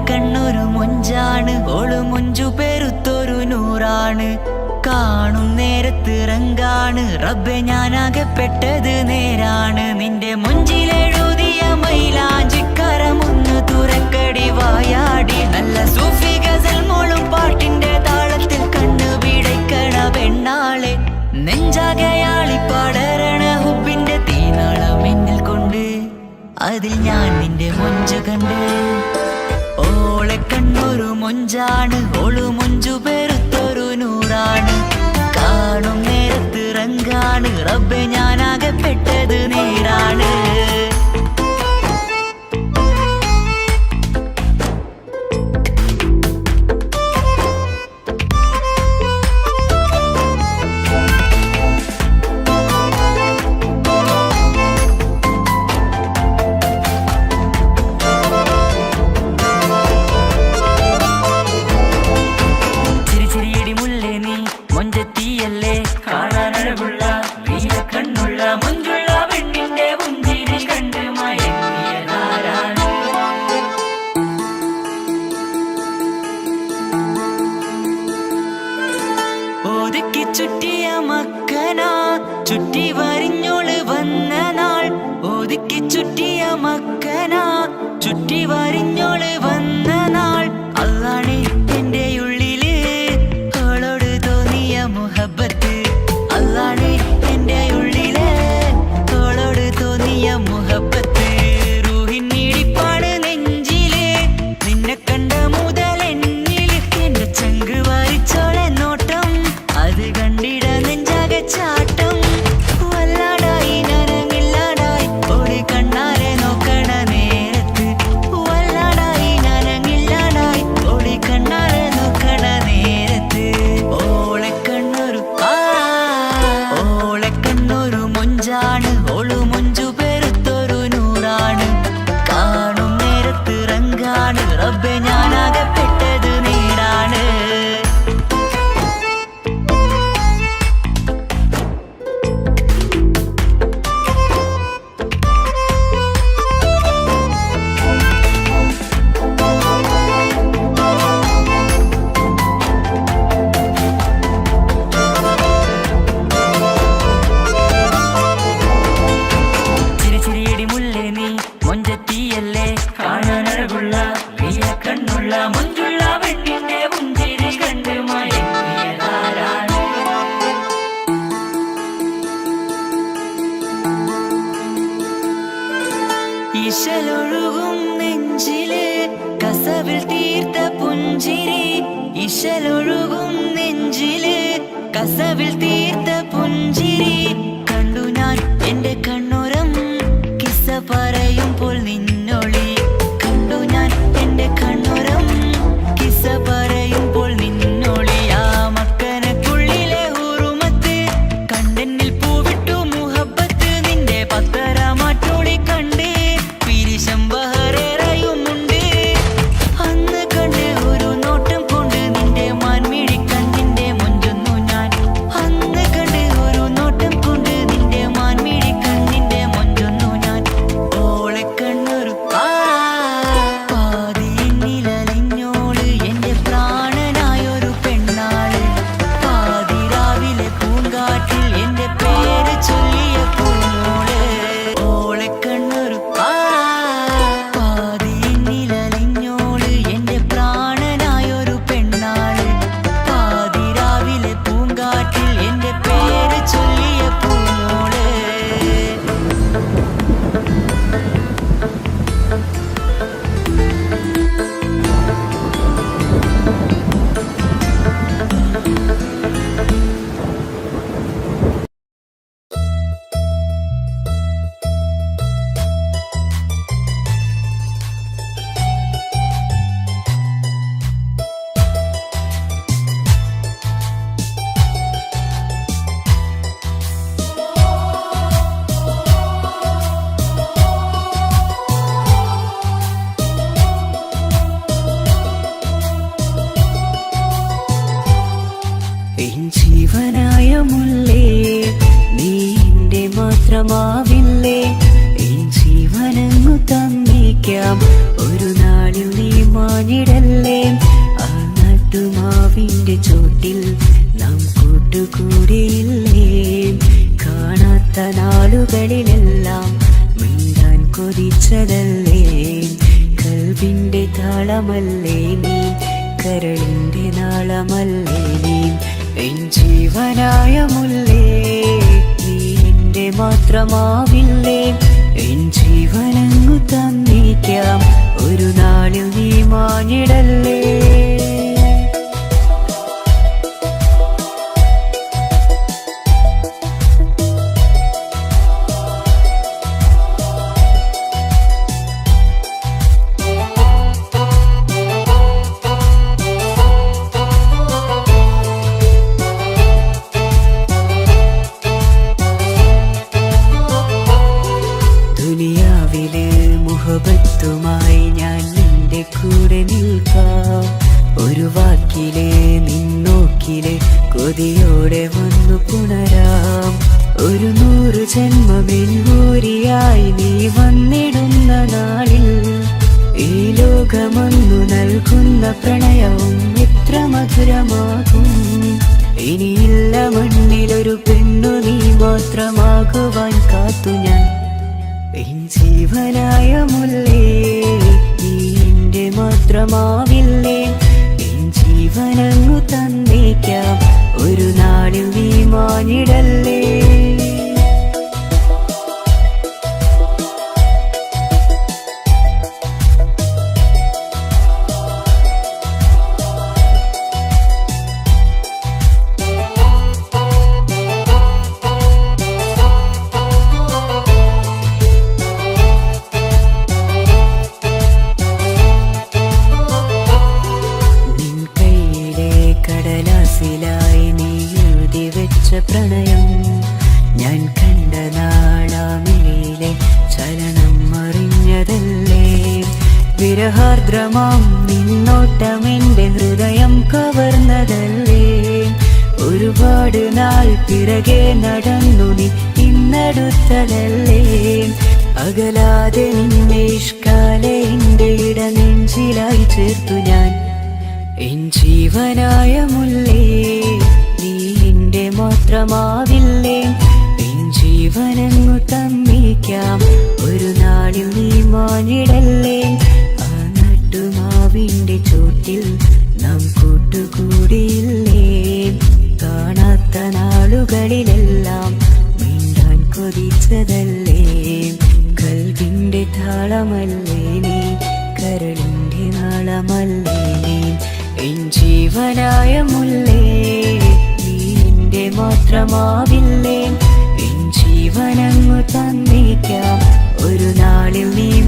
കണ്ണൊരു മൊഞ്ചാണ് ഓള് മൊഞ്ചു പെരുത്തൊരു നൂറാണ് കാണും നേരത്ത് റങ്കാണ് റബ്ബെ ഞാനാകപ്പെട്ടത് നേരാണ് നിന്റെ മൊഞ്ചിലെഴുതിയ മൈലാഞ്ചിക്കരമൊന്ന് തുറക്കടി വായാടി നല്ല സൂഫി ഗസൽ മോളും പാട്ടിന്റെ താളത്തിൽ കണ്ണു പിടയ്ക്കണ പെണ്ണാളെ നെഞ്ചാകയാളി പടരണ ഹുബിന്റെ തീനാളം എന്നിൽ കൊണ്ട് അതിൽ ഞാൻ നിന്റെ മൊഞ്ചു കണ്ട് ഓളെ കണ്ണൊരു മൊഞ്ചാണ് ഓളു മൊഞ്ചു പെരുത്തൊരു നൂറാണ് കാണും നേരത്ത് റങ്കാണ് റബ്ബെ ഞാനാകപ്പെട്ടത് നേരാണ് ചുറ്റിയ മക്കനാ ചുറ്റി വരിഞ്ഞോള് വന്ന നാൾ ഒതുക്കി ചുറ്റിയ മക്കനാ ചുറ്റി വരിഞ്ഞോള് വന്ന നാൾ അതാണ് എന്റെ ഉള്ളില് അവളോട് തോന്നിയ മുഹബത്ത് അതാണ് എന്റെ ഉള്ളില് അവളോട് തോന്നിയ മുഹബത്ത് റൂഹിന്നിടിപ്പാണ് നെഞ്ചില് നിന്നെ കണ്ട മുതൽ എന്നില് എന്റെ ചങ്ക് വാരിച്ചോളെ നോട്ടം അത് കണ്ടിട നെഞ്ചാകെ ചാട്ടം വല്ലാടായി നനങ്ങില്ലാടായി ഓടി കണ്ണാലെ നോക്കണ മുല്ലേ നീ മൊഞ്ചത്തിയല്ലേ കാണാൻ അഴകുള്ള നീയ കണ്ണുള്ള മൊഞ്ചുള്ള പെണ്ണിന്റെ പുഞ്ചിരി കണ്ട് മയങ്ങിയതാരാണ് ഇശലൊഴുകും നെഞ്ചില് കസവിൽ തീർത്ത പുഞ്ചിരി ഇശലൊഴുകും നെഞ്ചില് കസവിൽ തീർത്ത പുഞ്ചിരി കണ്ടു ഞാൻ എന്റെ കണ്ണുരം കിസ്സ പറയുമ്പോൾ നിന്നൊളി കണ്ടു ഞാൻ എന്റെ കണ്ണുരം കിസ്സ പറയുമ്പോൾ നിന്നൊളി ആ മക്കനക്കുള്ളിലെ ഹുറുമത്ത് കണ്ടെന്നിൽ പൂവിട്ടു മുഹബത്ത് നിന്റെ പത്തര മാറ്റോളി കണ്ട് പിരിശം ബഹറേറയുമുണ്ട് അന്ന് കണ്ട് ഒരു നോട്ടം കൊണ്ട് നിന്റെ മാൻമിഴി കണ്ണിന്റെ മൊഞ്ചൊന്നു ഞാൻ അന്ന് കണ്ട് ഒരു നോട്ടം കൊണ്ട് നിന്റെ മാൻമിഴി കണ്ണിന്റെ മൊഞ്ചൊന്നു ഞാൻ ഓളെ കണ്ണൊരു പാതിയിലലിഞ്ഞോള് എന്റെ പ്രാണനായൊരു പെണ്ണാള് പാതിരാവിലെ പൂങ്കാട്ടിൽ എന്റെ പേര് ചൊല്ലിയ പൂമോള് ഓളെ കണ്ണൊരു പാതിയിലലിഞ്ഞോള് എന്റെ പ്രാണനായൊരു പെണ്ണാള് പാതിരാവിലെ പൂങ്കാട്ടിൽ എന്റെ പേര് ചൊല്ലിയ പൂമോള് എൻ ജീവനായ മുല്ലേ നീ എന്റെ മാത്രമാവില്ലേ എൻ ജീവനങ്ങു തന്നേക്കാം ഒരു നാളിൽ നീ മാഞ്ഞിടല്ലേ ആ നട്ടുമാവിന്റെ ചോട്ടിൽ നാം കൂട്ടുകൂടിയില്ലേ കാണാത്ത നാളുകളിലെല്ലാം മിണ്ടാൻ കൊതിച്ചതല്ലേ കൽവിന്റെ താളമല്ലേ നീ കരളിന്റെ നാളമല്ലേ നീ എൻ ജീവനായ മുല്ലേ നീ എന്റെ മാത്രമാവില്ലേ എൻ ജീവനങ്ങു തന്നേക്കാം ഒരു നാളിൽ നീ മാഞ്ഞിടല്ലേ ദുനിയാവിലെ മുഹബത്തുമായി ഞാൻ നിന്റെ കൂടെ നിൽക്കാം ഒരു വാക്കിലെ നിന്നോക്കിലെ കൊതിയോടെ വന്നു പുണരാം ഒരു 100 ജന്മമെൻകൂരിയായി നീ വന്നിടുന്ന നാളിൽ ഈ ലോകമൊന്നു നൽകുന്ന പ്രണയവും എത്ര മധുരമാകും ഇനിയില്ല മണ്ണിലൊരു പെണ്ണു നീ മാത്രമാകുവാൻ കാത്തു ഞാൻ എൻ ജീവനായ മുല്ലേ നീ എന്റെ മാത്രമാവില്ലേ എൻ ജീവനങ്ങു തന്നേക്കാം ഒരു നാളിൽ നീ മാഞ്ഞിടല്ലേ കടലാസിലായി നീ എഴുതി വെച്ച പ്രണയം ഞാൻ കണ്ട നാളാമിലെ ചലനം അറിഞ്ഞതല്ലേ വിരഹാർദ്രമാം നിന്നോട്ടം എന്റെ ഹൃദയം കവർന്നതല്ലേ ഒരുപാട് നാൾ പിറകെ നടന്നു നീ ഇന്നടുത്തതല്ലേ അകലാതെ നിന്നെ ഇഷ്കാലെ എന്റെ ഇടനെഞ്ചിലായി ചേർത്തു ഞാൻ എൻ ജീവനായ മുല്ലേ നീ എന്റെ മാത്രമാവില്ലേ എൻ ജീവനങ്ങു തന്നേക്കാം ഒരു മാഞ്ഞിടല്ലേ. ആ നട്ടുമാവിന്റെ ചോട്ടിൽ നാം കൂട്ടുകൂടിയില്ലേ. കാണാത്ത നാളുകളിലെല്ലാം മിണ്ടാൻ കൊതിച്ചതല്ലേ. കൽവിന്റെ താളമല്ലേ നീ, കരളിന്റെ നാളമല്ലേ നീ. എൻ ജീവനായ മുല്ലേ, നീ എന്റെ മാത്രമാവില്ലേ. എൻ ജീവനങ്ങു തന്നേക്കാം, ഒരു നാളിൽ നീ